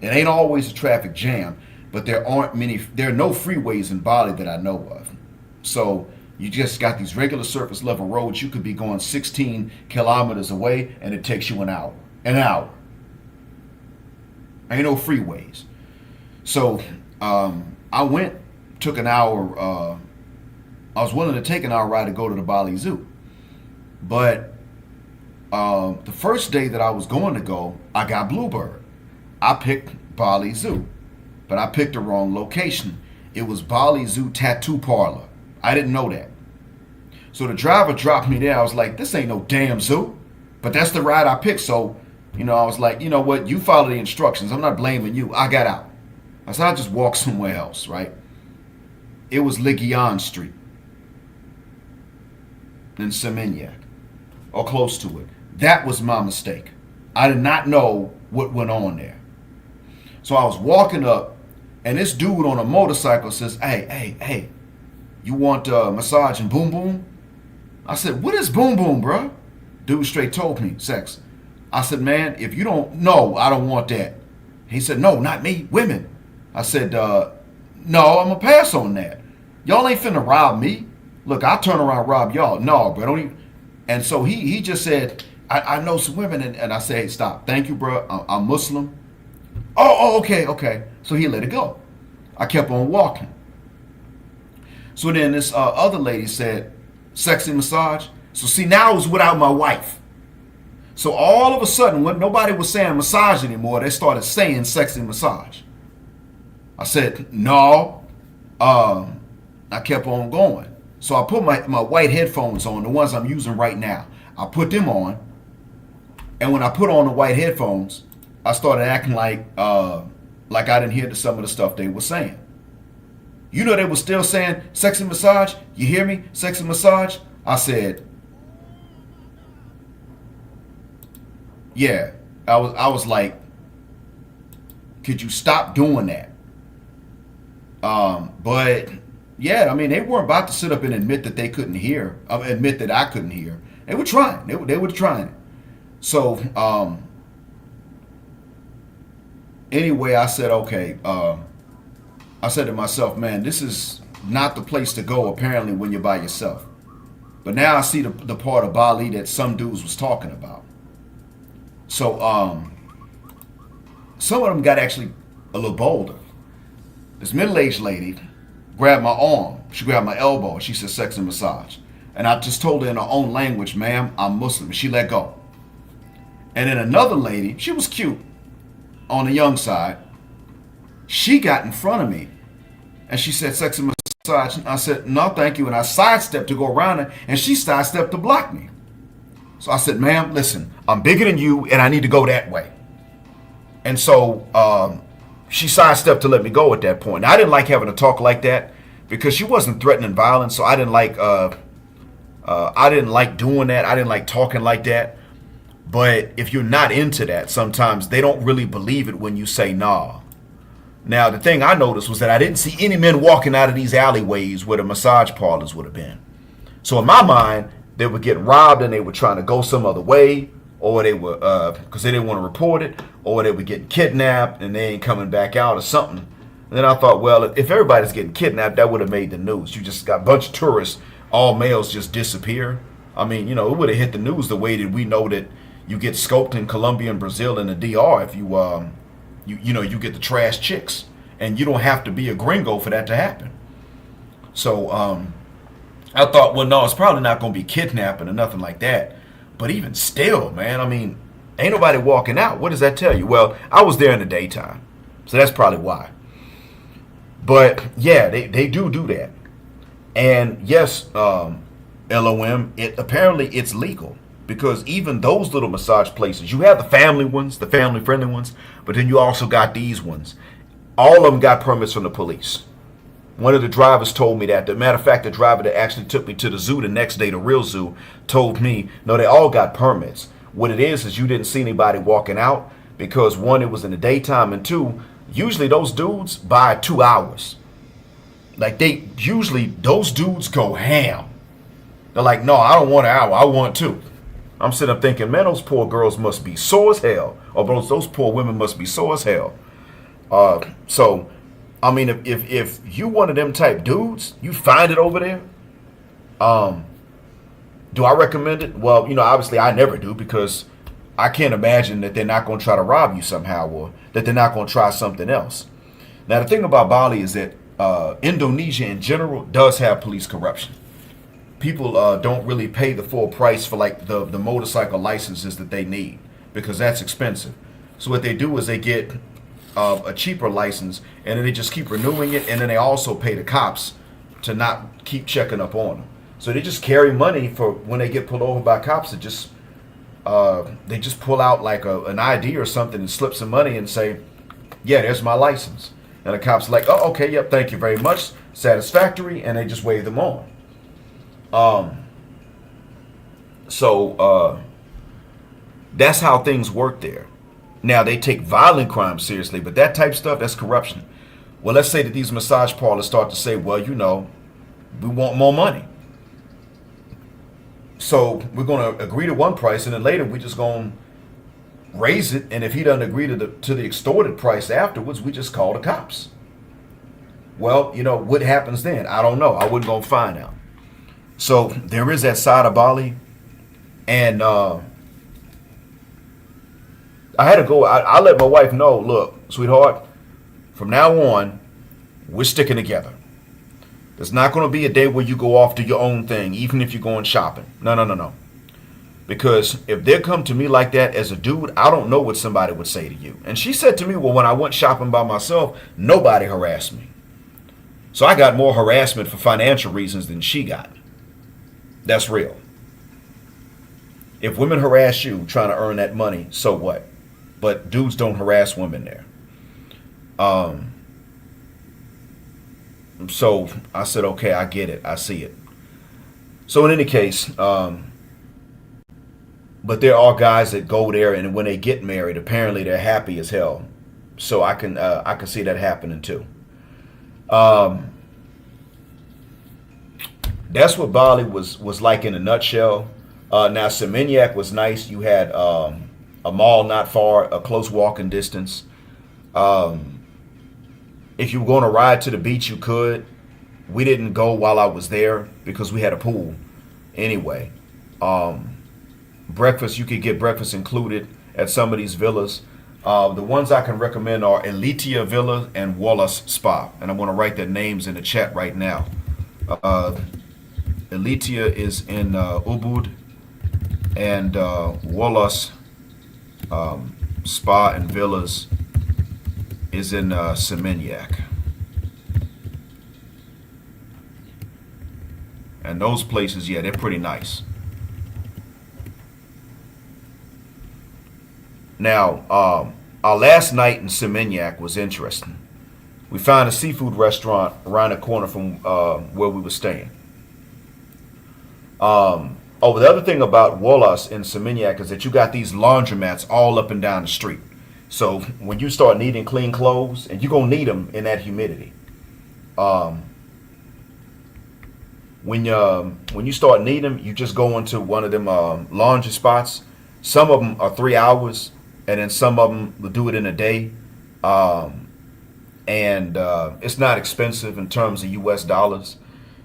It ain't always a traffic jam, but there are no freeways in Bali that I know of. So you just got these regular surface level roads. You could be going 16 kilometers away and it takes you an hour. An hour. Ain't no freeways. So I went, took an hour. I was willing to take an hour ride to go to the Bali Zoo. But the first day that I was going to go, I got Bluebird. I picked Bali Zoo, but I picked the wrong location. It was Bali Zoo Tattoo Parlor. I didn't know that. So the driver dropped me there. I was like, this ain't no damn zoo. But that's the ride I picked. So, you know, I was like, you know what? You follow the instructions. I'm not blaming you. I got out. I said, I'll just walk somewhere else, right? It was Ligian Street in Seminyak, or close to it. That was my mistake. I did not know what went on there. So I was walking up, and this dude on a motorcycle says, hey, you want a massage and boom boom? I said, what is boom boom, bro? Dude straight told me, sex. I said, man, if you don't know, I don't want that. He said, no, not me, women. I said, no, I'm going to pass on that. Y'all ain't finna rob me. Look, I'll turn around and rob y'all. No, bro, don't even. And so he just said, I know some women. And I said, hey, stop. Thank you, bro. I'm Muslim. Oh, okay. So he let it go. I kept on walking. So then this other lady said, sexy massage. So see, now it was without my wife. So all of a sudden, when nobody was saying massage anymore, they started saying sexy massage. I said, no. I kept on going. So I put my white headphones on, the ones I'm using right now. I put them on. And when I put on the white headphones, I started acting like I didn't hear some of the stuff they were saying. You know, they were still saying sexy massage. You hear me? Sexy massage. I said, yeah. I was like, could you stop doing that? But yeah, I mean, they weren't about to sit up and admit that they couldn't hear. Admit that I couldn't hear. They were trying. They were trying it. So anyway, I said, okay. I said to myself, man, this is not the place to go apparently when you're by yourself. But now I see the part of Bali that some dudes was talking about. So some of them got actually a little bolder. This middle-aged lady grabbed my arm. She grabbed my elbow. She said, sex and massage. And I just told her in her own language, ma'am, I'm Muslim. She let go. And then another lady, she was cute on the young side. She got in front of me and she said, sex and massage. And I said, no, thank you. And I sidestepped to go around her and she sidestepped to block me. So I said, ma'am, listen, I'm bigger than you and I need to go that way. And so she sidestepped to let me go at that point. Now, I didn't like having to talk like that because she wasn't threatening violence. So I didn't like doing that. I didn't like talking like that. But if you're not into that, sometimes they don't really believe it when you say nah. Now, the thing I noticed was that I didn't see any men walking out of these alleyways where the massage parlors would have been. So in my mind, they would get robbed and they were trying to go some other way, or they were, because they didn't want to report it, or they were getting kidnapped and they ain't coming back out or something. And then I thought, well, if everybody's getting kidnapped, that would have made the news. You just got a bunch of tourists, all males just disappear. I mean, it would have hit the news the way that we know that you get scoped in Colombia and Brazil and the DR if you get the trash chicks, and you don't have to be a gringo for that to happen. So I thought, well, no, it's probably not going to be kidnapping or nothing like that. But even still, man, I mean, ain't nobody walking out. What does that tell you? Well, I was there in the daytime, so that's probably why. But yeah, they do that. And yes, LOM, apparently it's legal. Because even those little massage places, you have the family ones, the family-friendly ones, but then you also got these ones. All of them got permits from the police. One of the drivers told me that. As a matter of fact, the driver that actually took me to the zoo the next day, the real zoo, told me, no, they all got permits. What it is you didn't see anybody walking out because, one, it was in the daytime, and two, usually those dudes buy 2 hours. Like, those dudes go ham. They're like, no, I don't want an hour, I want 2. I'm sitting up thinking, man, those poor girls must be sore as hell. Or those poor women must be sore as hell. So, I mean, if you one of them type dudes, you find it over there. Do I recommend it? Well, obviously I never do, because I can't imagine that they're not going to try to rob you somehow, or that they're not going to try something else. Now, the thing about Bali is that Indonesia in general does have police corruption. People don't really pay the full price for like the motorcycle licenses that they need, because that's expensive. So what they do is they get a cheaper license, and then they just keep renewing it, and then they also pay the cops to not keep checking up on them. So they just carry money for when they get pulled over by cops. They just pull out like an ID or something and slip some money and say, yeah, there's my license. And the cops are like, oh, okay, yep, thank you very much, satisfactory, and they just wave them on. So that's how things work there. Now, they take violent crime seriously, but that type stuff, that's corruption. Well, let's say that these massage parlors start to say, well, we want more money. So we're going to agree to one price, and then later we're just going to raise it. And if he doesn't agree to the extorted price afterwards, we just call the cops. Well, what happens then? I don't know. I wasn't going to find out. So there is that side of Bali, and I had to go. I let my wife know, look, sweetheart, from now on, we're sticking together. There's not going to be a day where you go off to your own thing, even if you're going shopping. No. Because if they come to me like that as a dude, I don't know what somebody would say to you. And she said to me, well, when I went shopping by myself, nobody harassed me. So I got more harassment for financial reasons than she got. That's real. If women harass you trying to earn that money, so what? But dudes don't harass women there. So I said, okay, I get it. I see it. So in any case, but there are guys that go there, and when they get married, apparently they're happy as hell. So I can see that happening too. That's what Bali was like in a nutshell. Now, Seminyak was nice. You had a mall not far, a close walking distance. If you were going to ride to the beach, you could. We didn't go while I was there because we had a pool anyway. Breakfast, you could get breakfast included at some of these villas. The ones I can recommend are Elitia Villa and Wallace Spa. And I'm going to write their names in the chat right now. Elitia is in Ubud, and Wallace Spa and Villas is in Seminyak. And those places, yeah, they're pretty nice. Now, our last night in Seminyak was interesting. We found a seafood restaurant around the corner from where we were staying. Oh, the other thing about Wallace in Seminyak is that you got these laundromats all up and down the street. So when you start needing clean clothes, and you're going to need them in that humidity. When you start needing them, you just go into one of them laundry spots. Some of them are 3 hours, and then some of them will do it in a day. And it's not expensive in terms of U.S. dollars.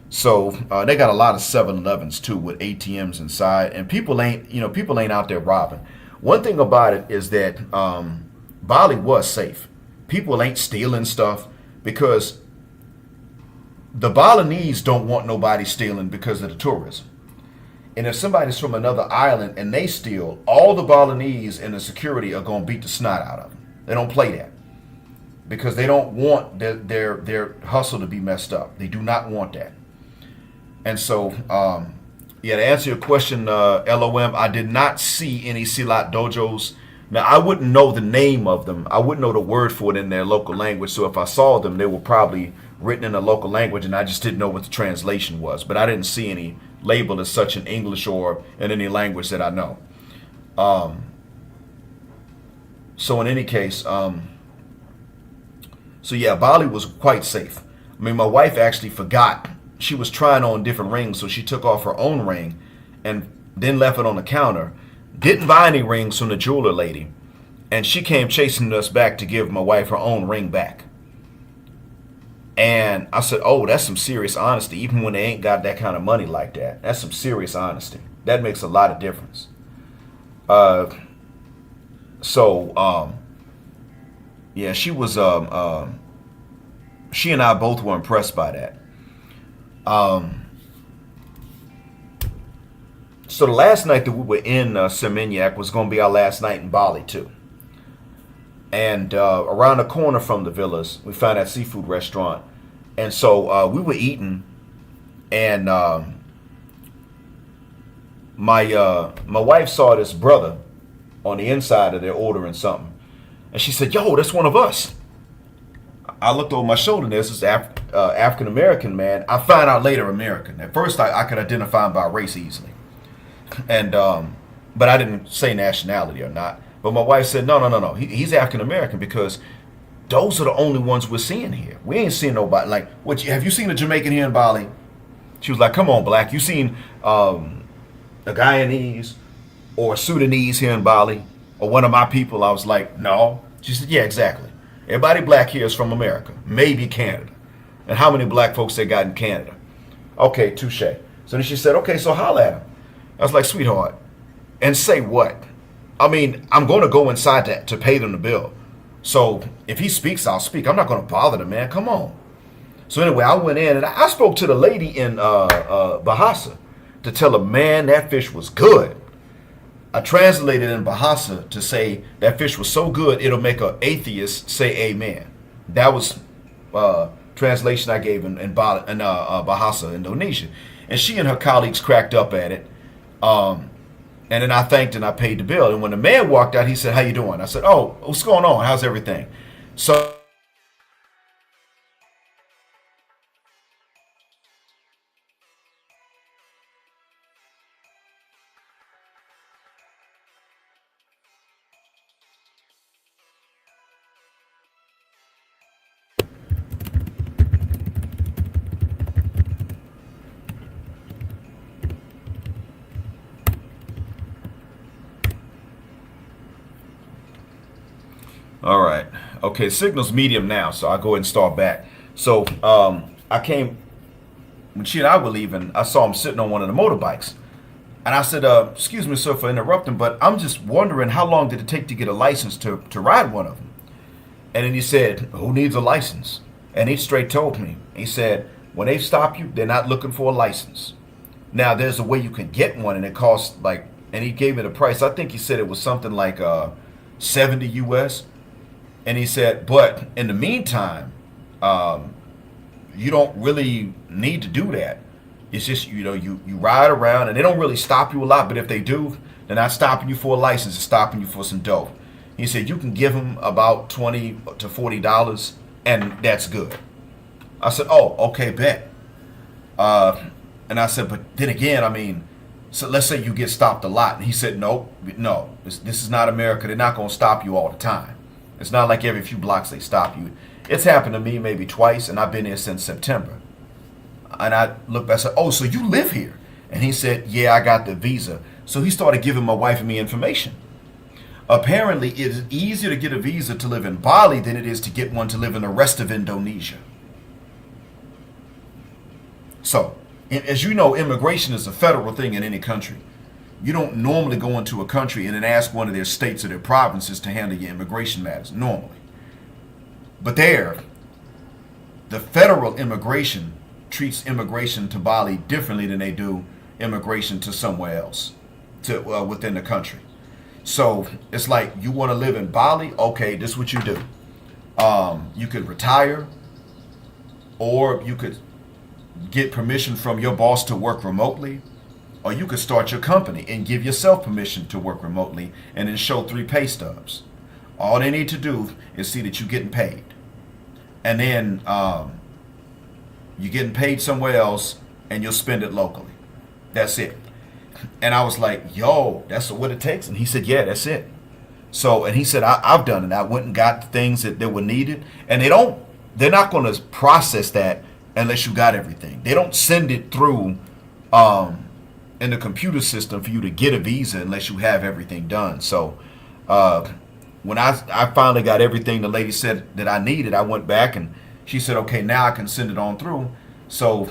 So they got a lot of 7-Elevens too with ATMs inside, and people ain't out there robbing. One thing about it is that Bali was safe. People ain't stealing stuff because the Balinese don't want nobody stealing because of the tourism. And if somebody's from another island and they steal, all the Balinese and the security are going to beat the snot out of them. They don't play that because they don't want their hustle to be messed up. They do not want that. And so, yeah, to answer your question, LOM, I did not see any Silat dojos. Now, I wouldn't know the name of them. I wouldn't know the word for it in their local language. So if I saw them, they were probably written in a local language, and I just didn't know what the translation was. But I didn't see any labeled as such in English or in any language that I know. So in any case, so yeah, Bali was quite safe. I mean, my wife actually forgot. She was trying on different rings, so she took off her own ring and then left it on the counter. Didn't buy any rings from the jeweler lady, and she came chasing us back to give my wife her own ring back. And I said, oh, that's some serious honesty, even when they ain't got that kind of money like that. That's some serious honesty. That makes a lot of difference. Yeah, she was, she and I both were impressed by that. So the last night that we were in Seminyak was going to be our last night in Bali too. And around the corner from the villas, we found that seafood restaurant. And so we were eating, and my wife saw this brother on the inside of there ordering something. And she said, yo, that's one of us. I looked over my shoulder, and there's this African-American man. I found out later American. At first, I could identify him by race easily. And but I didn't say nationality or not. But my wife said, no. He's African-American because those are the only ones we're seeing here. We ain't seeing nobody. Like, have you seen a Jamaican here in Bali? She was like, come on, Black. You seen a Guyanese or a Sudanese here in Bali? Or one of my people? I was like, no. She said, yeah, exactly. Everybody black here is from America, maybe Canada. And how many black folks they got in Canada? Okay, touche. So then she said, okay, so holla at him. I was like, sweetheart, and say what? I mean, I'm going to go inside to pay them the bill. So if he speaks, I'll speak. I'm not going to bother the man. Come on. So anyway, I went in and I spoke to the lady in Bahasa to tell her, man, that fish was good. I translated in Bahasa to say that fish was so good it'll make an atheist say amen. That was translation I gave in Bahasa, Indonesia. And she and her colleagues cracked up at it. And then I thanked and I paid the bill. And when the man walked out, he said, how you doing? I said, oh, what's going on? How's everything? So all right. Okay, signal's medium now, so I'll go ahead and start back. So I came, when she and I were leaving, I saw him sitting on one of the motorbikes. And I said, excuse me, sir, for interrupting, but I'm just wondering how long did it take to get a license to ride one of them? And then he said, who needs a license? And he straight told me. He said, when they stop you, they're not looking for a license. Now, there's a way you can get one, and it costs like, and he gave me the price. I think he said it was something like 70 US. And he said, but in the meantime, you don't really need to do that. It's just, you ride around and they don't really stop you a lot. But if they do, they're not stopping you for a license. They're stopping you for some dope. He said, you can give him about $20 to $40 and that's good. I said, oh, okay, bet. And I said, but then again, I mean, so let's say you get stopped a lot. And he said, no, this is not America. They're not going to stop you all the time. It's not like every few blocks they stop you. It's happened to me maybe twice, and I've been here since September. And I looked back, I said, oh, so you live here? And he said, yeah, I got the visa. So he started giving my wife and me information. Apparently, it is easier to get a visa to live in Bali than it is to get one to live in the rest of Indonesia. So, as you know, immigration is a federal thing in any country. You don't normally go into a country and then ask one of their states or their provinces to handle your immigration matters, normally. But there, the federal immigration treats immigration to Bali differently than they do immigration to somewhere else, to within the country. So it's like, you want to live in Bali? Okay, this is what you do. You could retire, or you could get permission from your boss to work remotely, or you could start your company and give yourself permission to work remotely and then show 3 pay stubs. All they need to do is see that you're getting paid. And then you're getting paid somewhere else and you'll spend it locally. That's it. And I was like, yo, that's what it takes? And he said, yeah, that's it. So, and he said, I've done it. I went and got the things that were needed. And they're not going to process that unless you got everything. They don't send it through in the computer system for you to get a visa unless you have everything done. So when I finally got everything the lady said that I needed, I went back and she said, okay, now I can send it on through. So,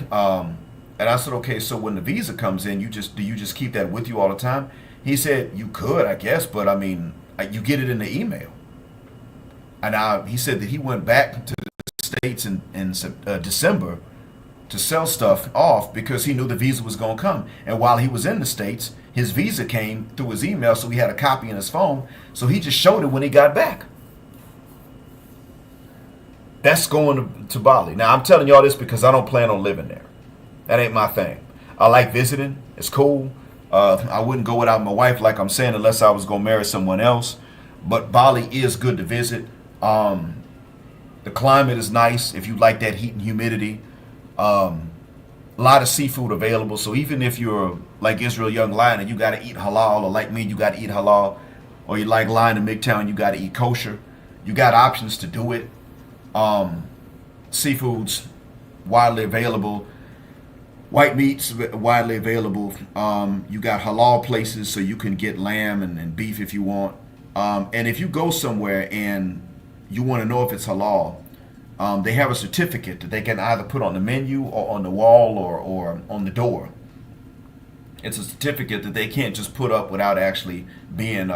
and I said, okay, so when the visa comes in, do you just keep that with you all the time? He said, you could, I guess, but I mean, you get it in the email. And he said that he went back to the States in December to sell stuff off because he knew the visa was going to come. And while he was in the States, his visa came through his email, so he had a copy in his phone. So he just showed it when he got back. That's going to Bali. Now, I'm telling y'all this because I don't plan on living there. That ain't my thing. I like visiting. It's cool. I wouldn't go without my wife, like I'm saying, unless I was going to marry someone else. But Bali is good to visit. The climate is nice if you like that heat and humidity. A lot of seafood available. So even if you're like Israel Young Lion and you got to eat halal, or like me, you got to eat halal, or you like Lion in MGTOWN, you got to eat kosher. You got options to do it. Seafood's widely available. White meats widely available. You got halal places, so you can get lamb and beef if you want. And if you go somewhere and you want to know if it's halal, they have a certificate that they can either put on the menu or on the wall or on the door. It's a certificate that they can't just put up without actually being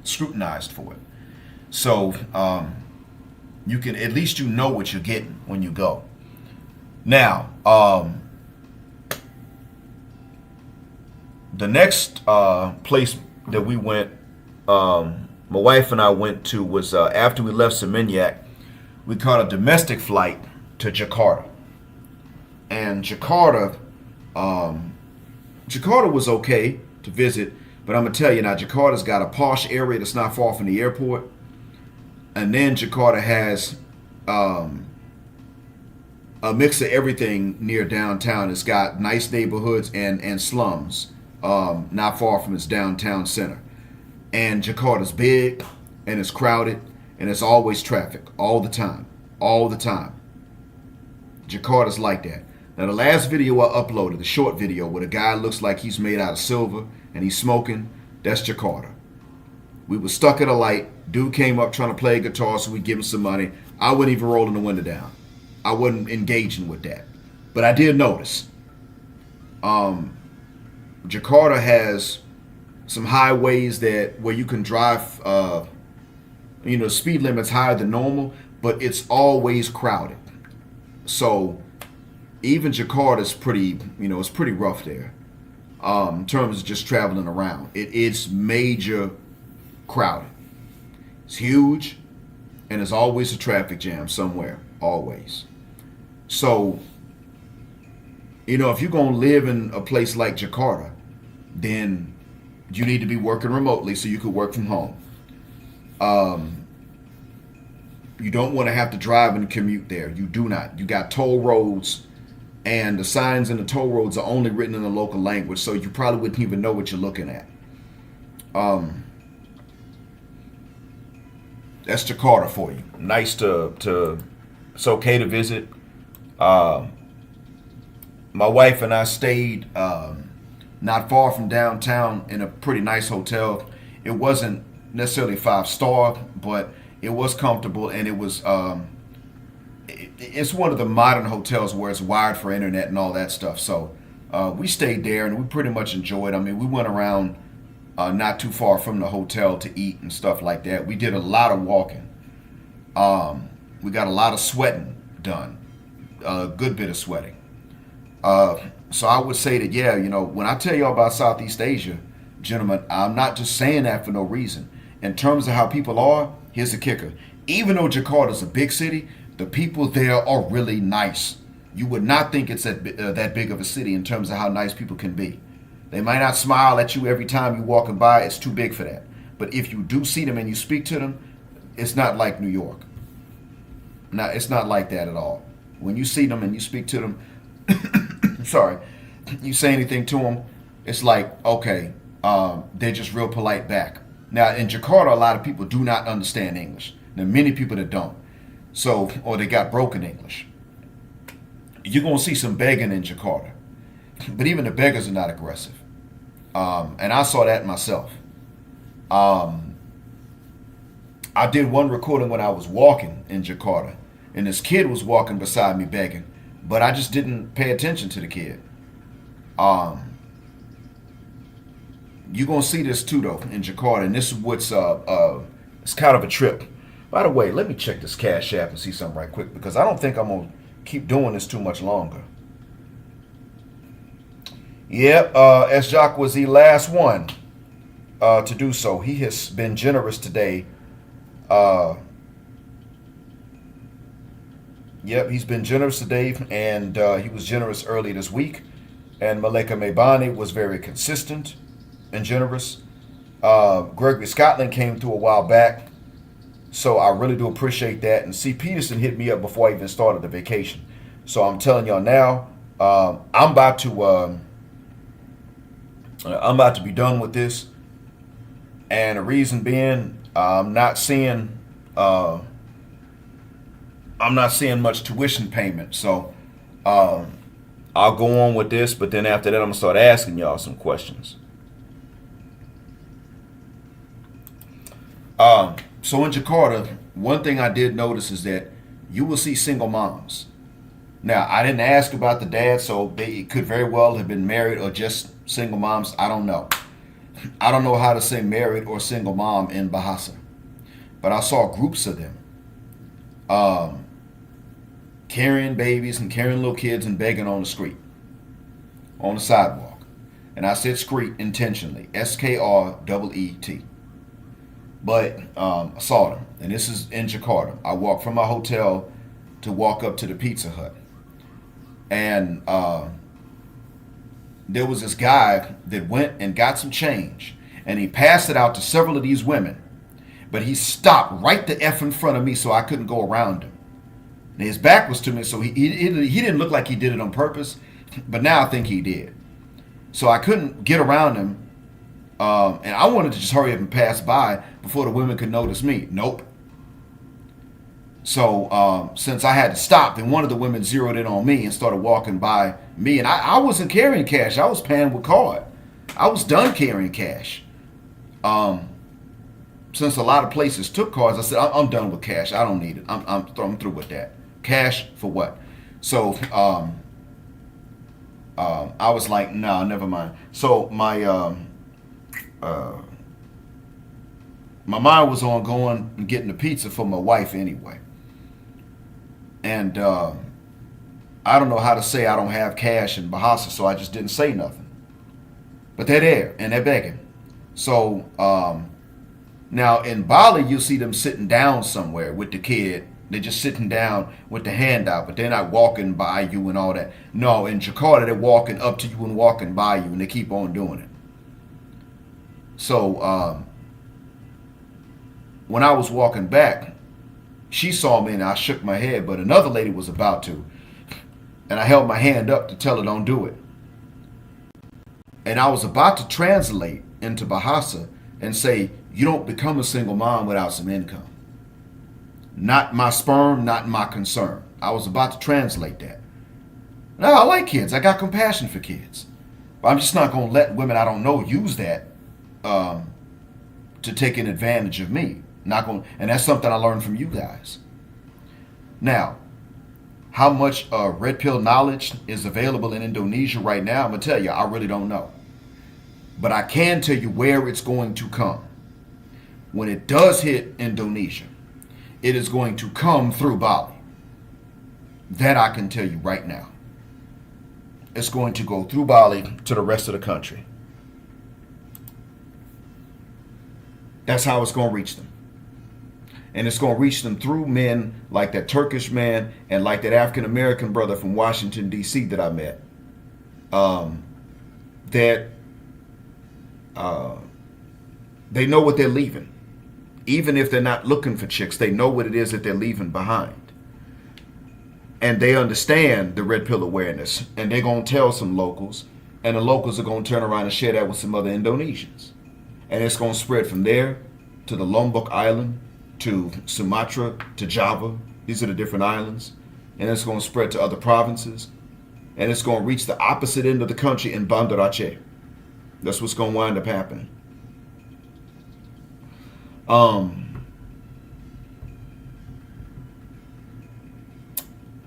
scrutinized for it. So you can, at least you know what you're getting when you go. Now, the next place that we went, my wife and I went to, was after we left Seminyak, we caught a domestic flight to Jakarta. And Jakarta was okay to visit, but I'm going to tell you now, Jakarta's got a posh area that's not far from the airport. And then Jakarta has a mix of everything near downtown. It's got nice neighborhoods and slums not far from its downtown center. And Jakarta's big and it's crowded and it's always traffic all the time. Jakarta's like that. Now the last video I uploaded, the short video where the guy looks like he's made out of silver and he's smoking, that's Jakarta. We were stuck at a light. Dude came up trying to play a guitar, so we give him some money. I wasn't even rolling the window down. I wasn't engaging with that. But I did notice. Jakarta has some highways where you can drive, speed limit's higher than normal, but it's always crowded. So even Jakarta's pretty, it's pretty rough there. In terms of just traveling around. It's major crowded. It's huge, and there's always a traffic jam somewhere, always. So, if you're going to live in a place like Jakarta, then you need to be working remotely so you could work from home. Um, you don't want to have to drive and commute there. You do not. You got toll roads, and the signs in the toll roads are only written in the local language, so you probably wouldn't even know what you're looking at. That's Jakarta for you. Nice to it's okay to visit. My wife and I stayed not far from downtown in a pretty nice hotel. It wasn't necessarily 5-star, but it was comfortable, and it was it's one of the modern hotels where it's wired for internet and all that stuff. So we stayed there, and we pretty much enjoyed. I mean, we went around not too far from the hotel to eat and stuff like that. We did a lot of walking. We got a lot of sweating done, a good bit of sweating. So I would say that, yeah, when I tell y'all about Southeast Asia, gentlemen, I'm not just saying that for no reason. In terms of how people are, here's the kicker. Even though Jakarta is a big city, the people there are really nice. You would not think it's that big of a city in terms of how nice people can be. They might not smile at you every time you walking by. It's too big for that. But if you do see them and you speak to them, it's not like New York. No, it's not like that at all. When you see them and you speak to them, sorry, you say anything to them, it's like, okay, they're just real polite back. Now, in Jakarta, a lot of people do not understand English. There are many people that don't. So, or they got broken English. You're going to see some begging in Jakarta. But even the beggars are not aggressive. And I saw that myself. I did one recording when I was walking in Jakarta, and this kid was walking beside me begging, but I just didn't pay attention to the kid. You're going to see this too, though, in Jakarta, and this is what's, it's kind of a trip. By the way, let me check this Cash App and see something right quick, because I don't think I'm going to keep doing this too much longer. Yep, S. Jock was the last one to do so. He has been generous today. Yep, he's been generous today, and he was generous early this week. And Maleka Mebani was very consistent and generous. Gregory Scotland came through a while back, so I really do appreciate that. And C. Peterson hit me up before I even started the vacation. So I'm telling y'all now, I'm about to be done with this, and the reason being, I'm not seeing much tuition payment. So I'll go on with this, but then after that, I'm gonna start asking y'all some questions. So in Jakarta, one thing I did notice is that you will see single moms. Now, I didn't ask about the dad, so they could very well have been married or just single moms. I don't know. I don't know how to say married or single mom in Bahasa. But I saw groups of them carrying babies and carrying little kids and begging on the street, on the sidewalk. And I said street intentionally, S-K-R-E-E-T. But I saw them, and this is in Jakarta. I walked from my hotel to walk up to the Pizza Hut. And there was this guy that went and got some change, and he passed it out to several of these women, but he stopped right the F in front of me, so I couldn't go around him. And his back was to me, so he didn't look like he did it on purpose, but now I think he did. So I couldn't get around him, and I wanted to just hurry up and pass by before the women could notice me. Nope. So since I had to stop, then one of the women zeroed in on me and started walking by me. And I wasn't carrying cash. I was paying with card. I was done carrying cash. Since a lot of places took cards, I said, I'm done with cash. I don't need it. I'm through with that. Cash for what? So I was like, nah, never mind. So my mind was on going and getting the pizza for my wife anyway. And I don't know how to say I don't have cash in Bahasa, so I just didn't say nothing. But they're there, and they're begging. So now in Bali, you'll see them sitting down somewhere with the kid. They're just sitting down with the hand out, but they're not walking by you and all that. No, in Jakarta, they're walking up to you and walking by you, and they keep on doing it. So when I was walking back, she saw me and I shook my head, but another lady was about to. And I held my hand up to tell her don't do it. And I was about to translate into Bahasa and say, you don't become a single mom without some income. Not my sperm, not my concern. I was about to translate that. Now, I like kids. I got compassion for kids. But I'm just not going to let women I don't know use that to take an advantage of me. Not going, and that's something I learned from you guys. Now, how much red pill knowledge is available in Indonesia right now, I'm going to tell you, I really don't know. But I can tell you where it's going to come. When it does hit Indonesia, it is going to come through Bali. That I can tell you right now. It's going to go through Bali to the rest of the country. That's how it's going to reach them. And it's going to reach them through men like that Turkish man and like that African American brother from Washington, D.C. that I met. They know what they're leaving. Even if they're not looking for chicks, they know what it is that they're leaving behind. And they understand the red pill awareness. And they're going to tell some locals. And the locals are going to turn around and share that with some other Indonesians. And it's going to spread from there to the Lombok Island, to Sumatra, to Java. These are the different islands. And it's going to spread to other provinces. And it's going to reach the opposite end of the country in Banda Aceh. That's what's going to wind up happening. I'll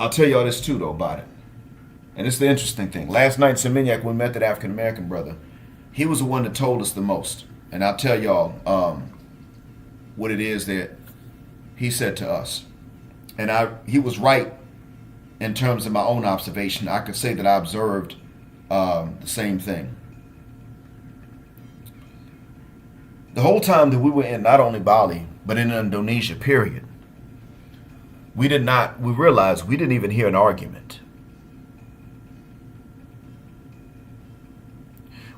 tell y'all this too, though, about it. And it's the interesting thing. Last night in Seminyak, when we met that African American brother, he was the one that told us the most. And I'll tell y'all what it is that he said to us. And he was right in terms of my own observation. I could say that I observed the same thing. The whole time that we were in not only Bali, but in Indonesia, period, we realized we didn't even hear an argument.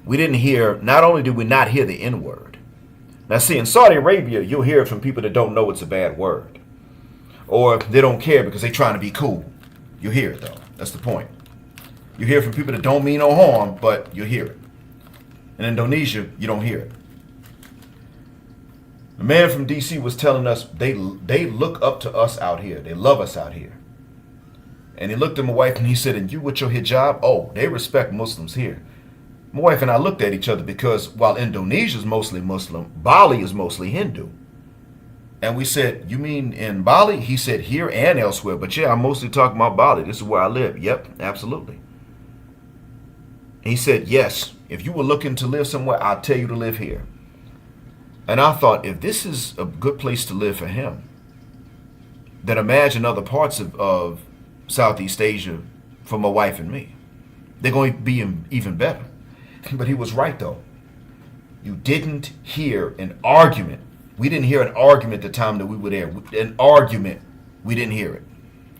We didn't hear, not only did we not hear the N-word. Now see, in Saudi Arabia, you'll hear it from people that don't know it's a bad word. Or they don't care because they're trying to be cool. You'll hear it though, that's the point. You hear it from people that don't mean no harm, but you'll hear it. In Indonesia, you don't hear it. The man from DC was telling us they look up to us out here. They love us out here. And he looked at my wife and he said, and you with your hijab? Oh, they respect Muslims here. My wife and I looked at each other because while Indonesia is mostly Muslim, Bali is mostly Hindu. And we said, you mean in Bali? He said, here and elsewhere. But yeah, I'm mostly talking about Bali. This is where I live. Yep, absolutely. And he said, yes, if you were looking to live somewhere, I'll tell you to live here. And I thought, if this is a good place to live for him, then imagine other parts of Southeast Asia for my wife and me. They're going to be even better. But he was right, though. You didn't hear an argument. We didn't hear an argument the time that we were there. An argument, we didn't hear it.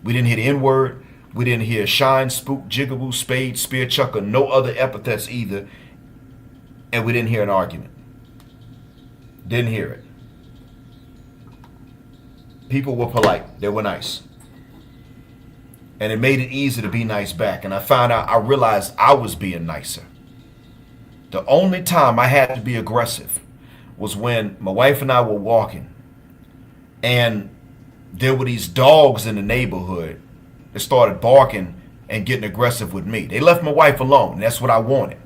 We didn't hear the N-word. We didn't hear shine, spook, jigaboo, spade, spear, chucker, no other epithets either. And we didn't hear an argument. Didn't hear it. People were polite. They were nice. And it made it easy to be nice back. And I realized I was being nicer. The only time I had to be aggressive was when my wife and I were walking. And there were these dogs in the neighborhood that started barking and getting aggressive with me. They left my wife alone. And that's what I wanted.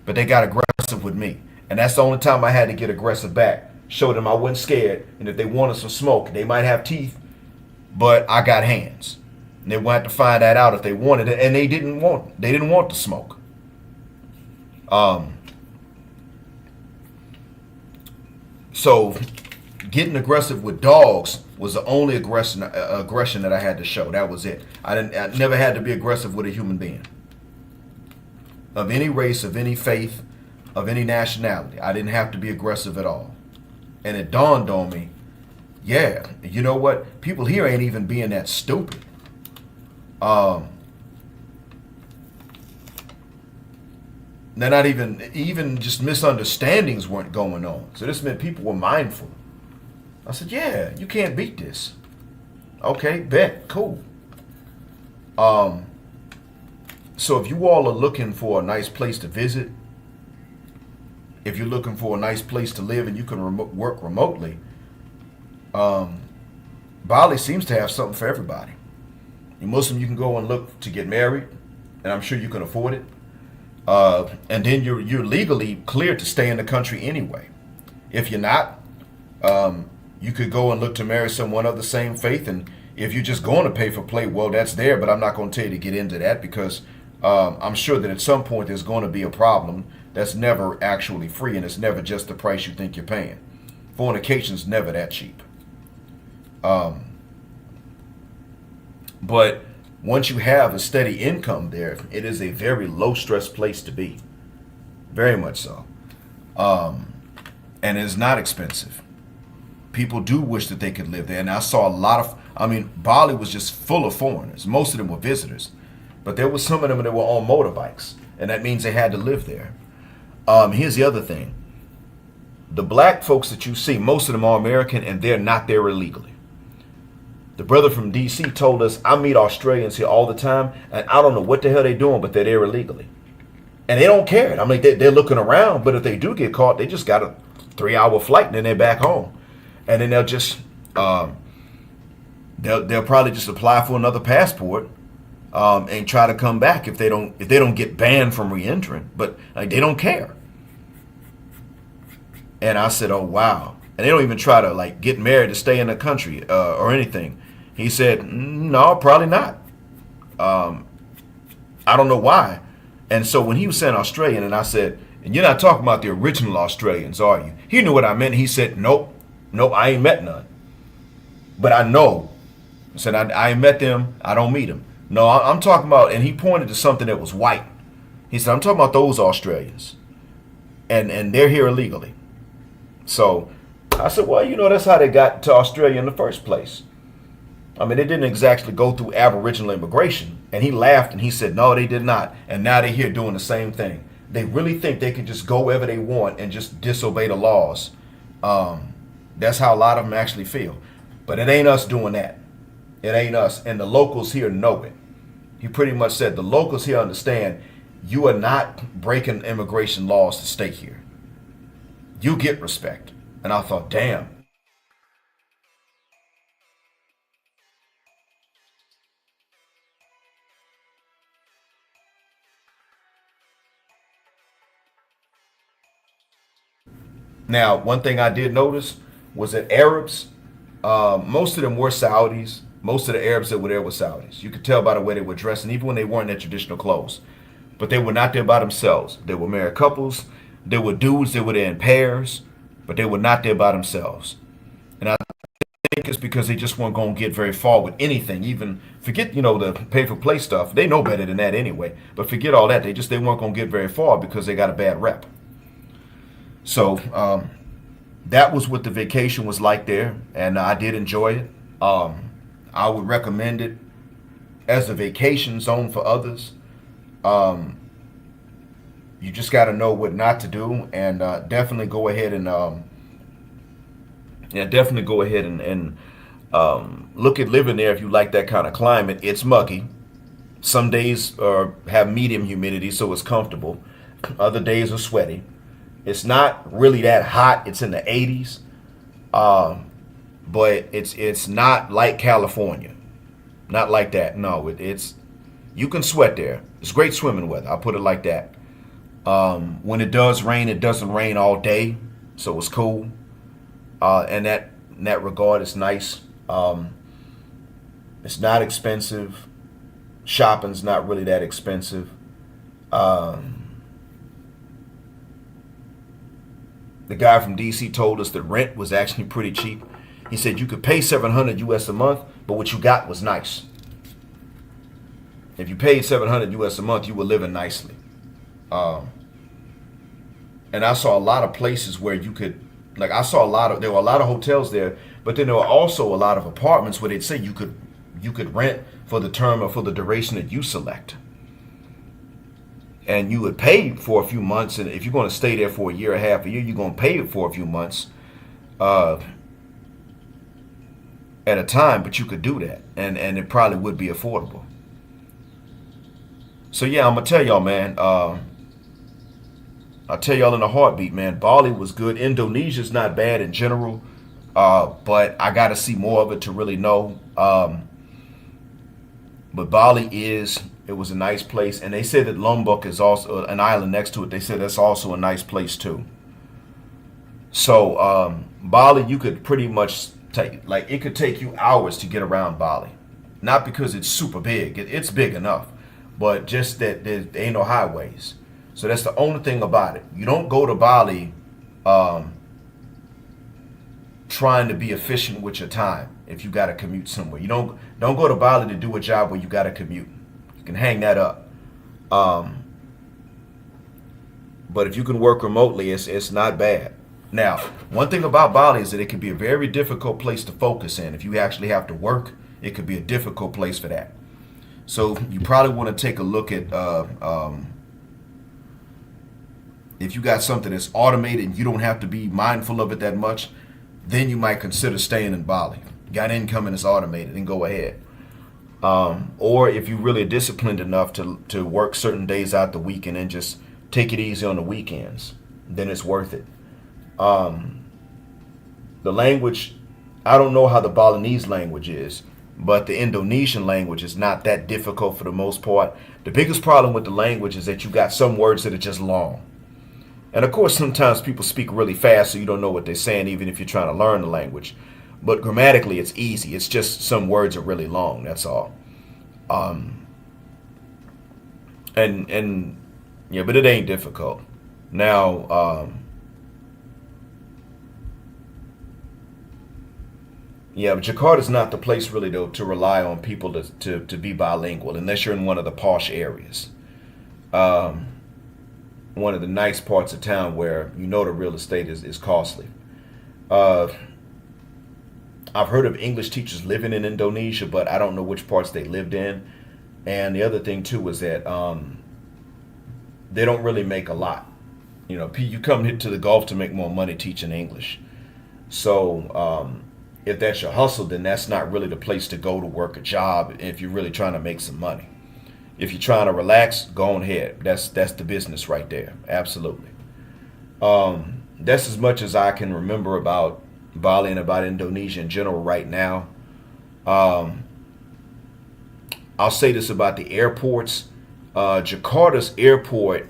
But they got aggressive with me. And that's the only time I had to get aggressive back. Show them I wasn't scared. And if they wanted some smoke, they might have teeth, but I got hands. And they wanted to find that out if they wanted it. And they didn't want the smoke. So getting aggressive with dogs was the only aggression that I had to show. That was it. I never had to be aggressive with a human being. Of any race, of any faith, of any nationality. I didn't have to be aggressive at all. And it dawned on me, yeah, you know what? People here ain't even being that stupid. They're not even just misunderstandings weren't going on. So this meant people were mindful. I said, yeah, you can't beat this. Okay, bet, cool. Um, so if you all are looking for a nice place to visit, if you're looking for a nice place to live and you can work remotely, um, Bali seems to have something for everybody. You're Muslim, you can go and look to get married, and I'm sure you can afford it. And then you're legally cleared to stay in the country anyway. If you're not, you could go and look to marry someone of the same faith. And if you're just going to pay for play, well, that's there. But I'm not going to tell you to get into that because I'm sure that at some point there's going to be a problem that's never actually free, and it's never just the price you think you're paying. Fornication's never that cheap. But once you have a steady income there, it is a very low stress place to be. Very much so. And it's not expensive. People do wish that they could live there. And I saw a lot of, Bali was just full of foreigners. Most of them were visitors. But there was some of them that were on motorbikes. And that means they had to live there. Here's the other thing. The black folks that you see, most of them are American and they're not there illegally. The brother from DC told us, I meet Australians here all the time, and I don't know what the hell they're doing, but they're there illegally. And they don't care. They're looking around, but if they do get caught, they just got a 3-hour flight and then they're back home. And then they'll just, they'll probably just apply for another passport and try to come back if they don't get banned from re-entering. But they don't care. And I said, oh, wow. And they don't even try to get married to stay in the country or anything. He said, no, probably not. I don't know why. And so when he was saying Australian, and I said, and you're not talking about the original Australians, are you? He knew what I meant. He said, nope, I ain't met none. But I know. I said, I ain't met them. I don't meet them. No, I'm talking about, and he pointed to something that was white. He said, I'm talking about those Australians. And they're here illegally. So I said, well, that's how they got to Australia in the first place. They didn't exactly go through Aboriginal immigration. And he laughed and he said, no, they did not. And now they're here doing the same thing. They really think they can just go wherever they want and just disobey the laws. That's how a lot of them actually feel. But it ain't us doing that. It ain't us. And the locals here know it. He pretty much said the locals here understand you are not breaking immigration laws to stay here. You get respect. And I thought, damn. Now, one thing I did notice was that Arabs, most of them were Saudis. Most of the Arabs that were there were Saudis. You could tell by the way they were dressed, and even when they weren't in their traditional clothes. But they were not there by themselves. They were married couples. They were dudes that were there in pairs, but they were not there by themselves. And I think it's because they just weren't going to get very far with anything. Even forget, the pay-for-play stuff. They know better than that anyway. But forget all that. They weren't going to get very far because they got a bad rep. So that was what the vacation was like there, and I did enjoy it. I would recommend it as a vacation zone for others. You just got to know what not to do, and definitely go ahead and look at living there if you like that kind of climate. It's muggy. Some days have medium humidity, so it's comfortable. Other days are sweaty. It's not really that hot. It's in the 80s, but it's not like California. Not like that. No, it's you can sweat there. It's great swimming weather. I'll put it like that. When it does rain, it doesn't rain all day, so it's cool. And in that regard, it's nice. It's not expensive. Shopping's not really that expensive. The guy from DC told us that rent was actually pretty cheap. He said you could pay $700 US a month, but what you got was nice. If you paid $700 US a month, you were living nicely. And I saw a lot of places where you could, there were a lot of hotels there, but then there were also a lot of apartments where they'd say you could rent for the term or for the duration that you select. And you would pay for a few months, and if you're going to stay there for a year, a half a year, you're going to pay for a few months. at a time, but you could do that, and it probably would be affordable. So yeah, I'm gonna tell y'all, man. I'll tell y'all in a heartbeat, man. Bali was good. Indonesia's not bad in general, but I got to see more of it to really know. But Bali it was a nice place, and they said that Lombok is also an island next to it. They said that's also a nice place too. So Bali, you could pretty much take, like, it could take you hours to get around Bali. Not because it's super big. It's big enough, but just that there ain't no highways. So that's the only thing about it. You don't go to Bali trying to be efficient with your time if you got to commute somewhere. You don't go to Bali to do a job where you got to commute. You can hang that up. But if you can work remotely, it's not bad. Now, one thing about Bali is that it can be a very difficult place to focus in. If you actually have to work, it could be a difficult place for that. So you probably want to take a look at if you got something that's automated and you don't have to be mindful of it that much, then you might consider staying in Bali. Got income and it's automated, then go ahead. Or if you really are disciplined enough to work certain days out the week and then just take it easy on the weekends, then it's worth it. The language, I don't know how the Balinese language is, but the Indonesian language is not that difficult for the most part. The biggest problem with the language is that you got some words that are just long. And of course, sometimes people speak really fast, so you don't know what they're saying, even if you're trying to learn the language. But grammatically, it's easy. It's just some words are really long. That's all. And yeah, but it ain't difficult. Now, yeah, but Jakarta's not the place really to rely on people to be bilingual, unless you're in one of the posh areas. One of the nice parts of town where you know the real estate is costly. I've heard of English teachers living in Indonesia, but I don't know which parts they lived in. And the other thing too is that they don't really make a lot. You know, you come here to the Gulf to make more money teaching English. So if that's your hustle, then that's not really the place to go to work a job if you're really trying to make some money. If you're trying to relax, go on ahead. That's the business right there. Absolutely. That's as much as I can remember about Bali and about Indonesia in general right now. I'll say this about the airports. Jakarta's airport,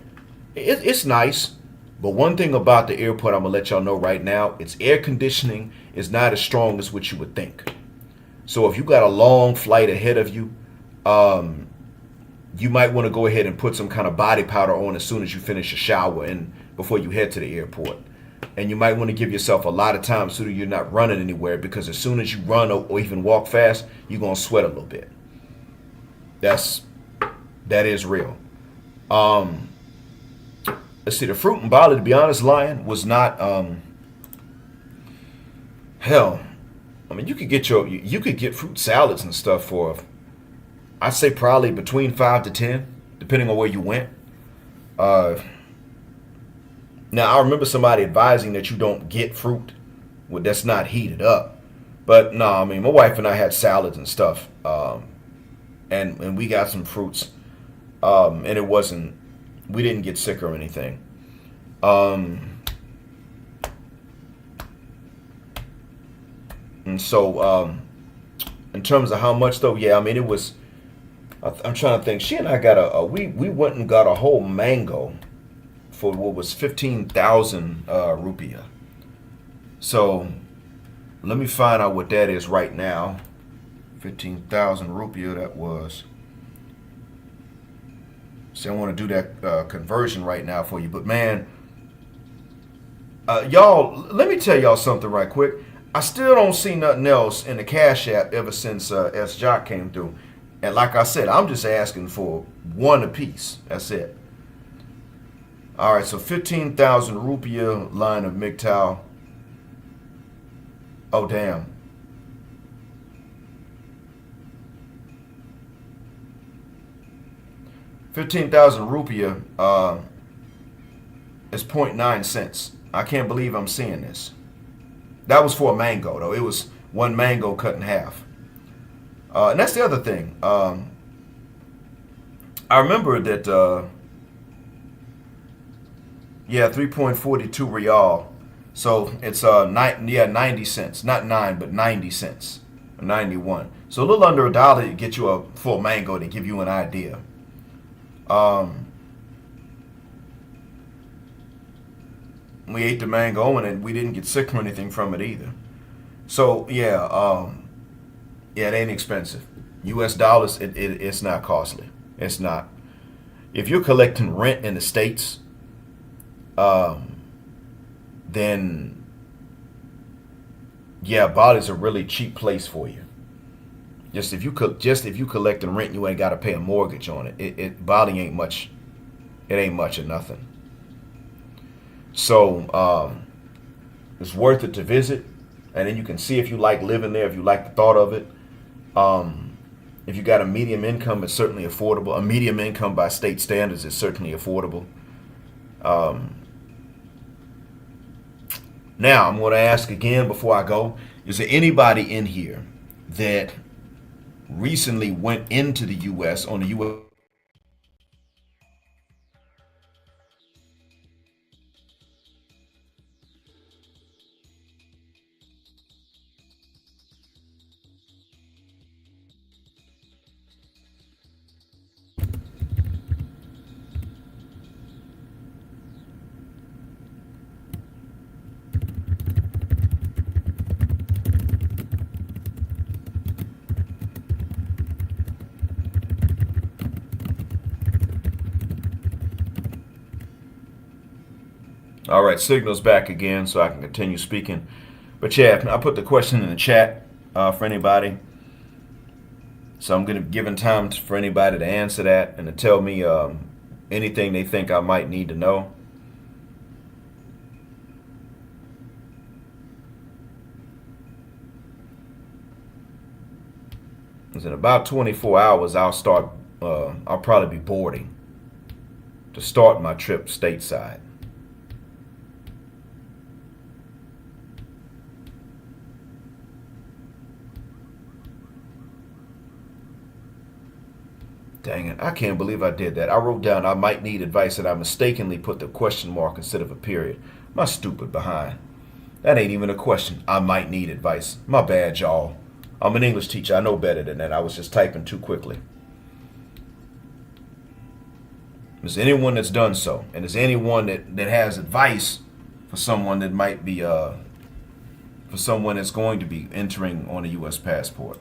it's nice. But one thing about the airport, I'm going to let y'all know right now, its air conditioning is not as strong as what you would think. So if you got a long flight ahead of you, you might want to go ahead and put some kind of body powder on as soon as you finish your shower and before you head to the airport. And you might want to give yourself a lot of time so that you're not running anywhere, because as soon as you run or even walk fast, you're going to sweat a little bit. That is real. Let's see, the fruit in Bali, to be honest, Lion, was not, hell, I mean, you could get fruit salads and stuff for, I'd say probably between 5 to 10, depending on where you went. Now, I remember somebody advising that you don't get fruit that's not heated up. But no, I mean, my wife and I had salads and stuff, and we got some fruits, and it wasn't, we didn't get sick or anything. And so, in terms of how much though, yeah, I mean, it was, I'm trying to think. She and I got we went and got a whole mango for what was 15,000 rupiah. So let me find out what that is right now. 15,000 rupiah, that was. See, I want to do that conversion right now for you. But man, y'all, let me tell y'all something right quick. I still don't see nothing else in the Cash App ever since S. Jock came through. And like I said, I'm just asking for one apiece. That's it. All right, so 15,000 rupiah line of MGTOW. Oh, damn. $15,000 is 0.9 cents. I can't believe I'm seeing this. That was for a mango, though. It was one mango cut in half. And that's the other thing. I remember that, yeah, 3.42 real. So it's 90 cents, not 9, but 90 cents, 91. So a little under $1 to get you a full mango, to give you an idea. We ate the mango and we didn't get sick or anything from it either. So yeah, yeah, it ain't expensive. U.S. dollars, it's not costly. It's not. If you're collecting rent in the States, then yeah, Bali's a really cheap place for you. Just if you collecting rent, you ain't got to pay a mortgage on it. Bali ain't much. It ain't much of nothing. So it's worth it to visit, and then you can see if you like living there, if you like the thought of it. If you got a medium income, it's certainly affordable. A medium income by state standards is certainly affordable. Now, I'm going to ask again before I go, is there anybody in here that recently went into the U.S. on the U.S. All right, signal's back again, so I can continue speaking. But yeah, I put the question in the chat for anybody. So I'm going to give time for anybody to answer that and to tell me anything they think I might need to know. Because in about 24 hours, I'll probably be boarding to start my trip stateside. Dang it, I can't believe I did that. I wrote down I might need advice and I mistakenly put the question mark instead of a period. My stupid behind. That ain't even a question. I might need advice. My bad, y'all. I'm an English teacher. I know better than that. I was just typing too quickly. Is there anyone that's done so? And is there anyone that has advice for someone that might be, for someone that's going to be entering on a U.S. passport?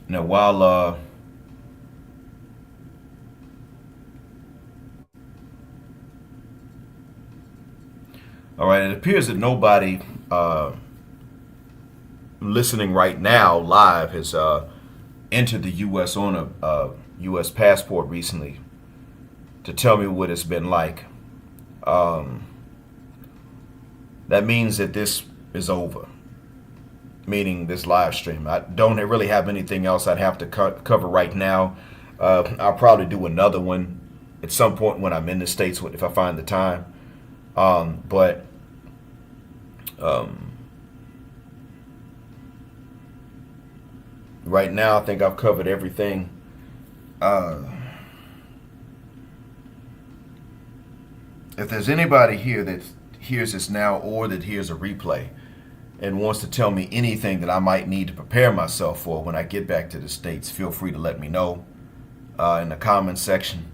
Now, while all right, it appears that nobody listening right now live has entered the U.S. on a U.S. passport recently to tell me what it's been like. That means that this is over. Meaning this live stream. I don't really have anything else I'd have to cover right now. I'll probably do another one at some point when I'm in the States if I find the time. But right now I think I've covered everything. If there's anybody here that hears this now or that hears a replay and wants to tell me anything that I might need to prepare myself for when I get back to the States, feel free to let me know in the comments section.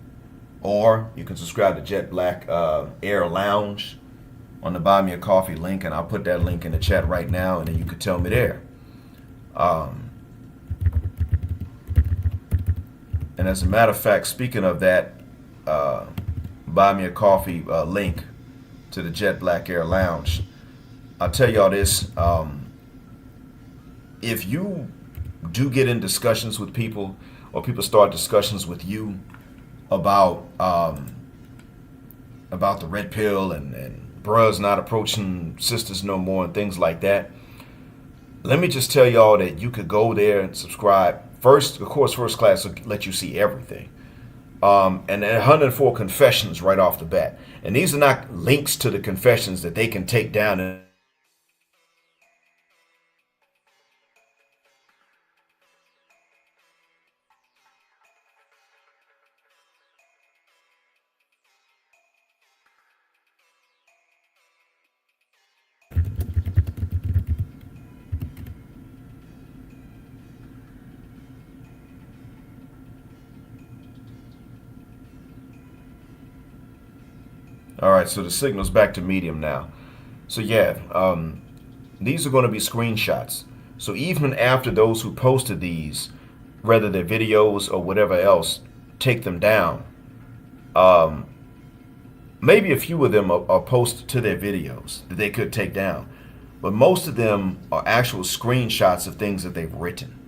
Or you can subscribe to Jet Black Air Lounge on the Buy Me a Coffee link, and I'll put that link in the chat right now, and then you can tell me there. And as a matter of fact, speaking of that, Buy Me a Coffee link to the Jet Black Air Lounge, I'll tell y'all this, if you do get in discussions with people, or people start discussions with you about the red pill and bruhs not approaching sisters no more and things like that. Let me just tell y'all that you could go there and subscribe. First, of course, First Class will let you see everything. And 104 confessions right off the bat. And these are not links to the confessions that they can take down and all right, so the signal's back to medium now. So yeah, these are going to be screenshots. So even after those who posted these, whether they're videos or whatever else, take them down, maybe a few of them are posted to their videos that they could take down. But most of them are actual screenshots of things that they've written.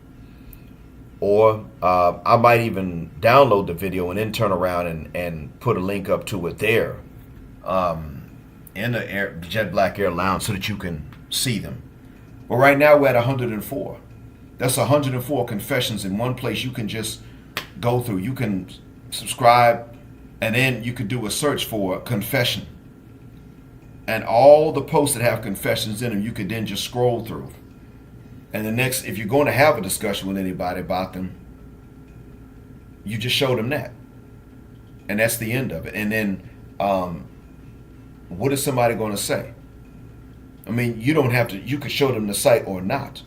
Or I might even download the video and then turn around and put a link up to it there. In the Jet Black Air Lounge so that you can see them. But right now we're at 104. That's 104 confessions in one place you can just go through. You can subscribe and then you could do a search for confession. And all the posts that have confessions in them, you could then just scroll through. And the next, if you're going to have a discussion with anybody about them, you just show them that. And that's the end of it. And then what is somebody going to say? I mean, you don't have to, you could show them the site or not.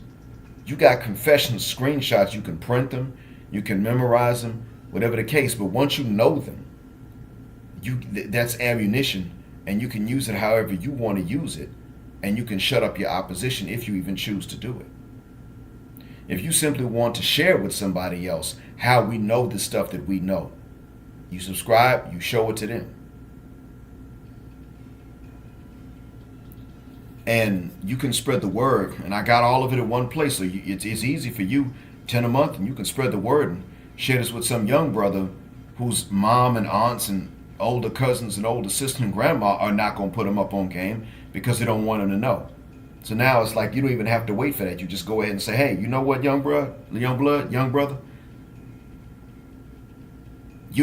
You got confession screenshots, you can print them, you can memorize them, whatever the case. But once you know them, that's ammunition, and you can use it however you want to use it, and you can shut up your opposition if you even choose to do it. If you simply want to share with somebody else how we know the stuff that we know, you subscribe, you show it to them. And you can spread the word. And I got all of it in one place. So it's easy for you, 10 a month, and you can spread the word and share this with some young brother whose mom and aunts and older cousins and older sister and grandma are not going to put them up on game because they don't want them to know. So now it's like you don't even have to wait for that. You just go ahead and say, hey, you know what, young brother? You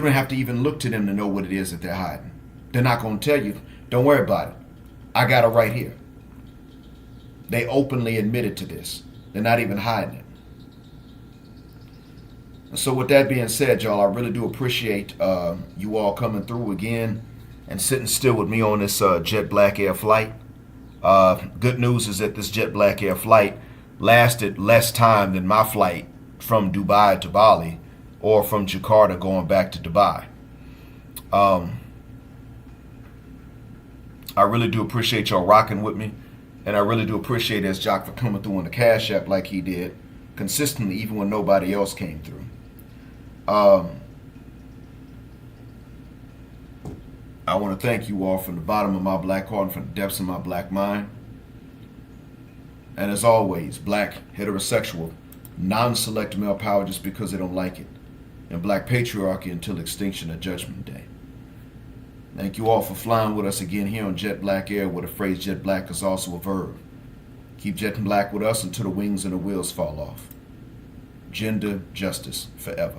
don't have to even look to them to know what it is that they're hiding. They're not going to tell you. Don't worry about it. I got it right here. They openly admitted to this. They're not even hiding it. And so with that being said, y'all, I really do appreciate you all coming through again and sitting still with me on this Jet Black Air flight. Good news is that this Jet Black Air flight lasted less time than my flight from Dubai to Bali or from Jakarta going back to Dubai. I really do appreciate y'all rocking with me. And I really do appreciate S. Jock for coming through on the Cash App like he did, consistently, even when nobody else came through. I want to thank you all from the bottom of my black heart and from the depths of my black mind. And as always, black, heterosexual, non-select male power just because they don't like it. And black patriarchy until extinction of Judgment Day. Thank you all for flying with us again here on Jet Black Air, where the phrase jet black is also a verb. Keep jetting black with us until the wings and the wheels fall off. Gender justice forever.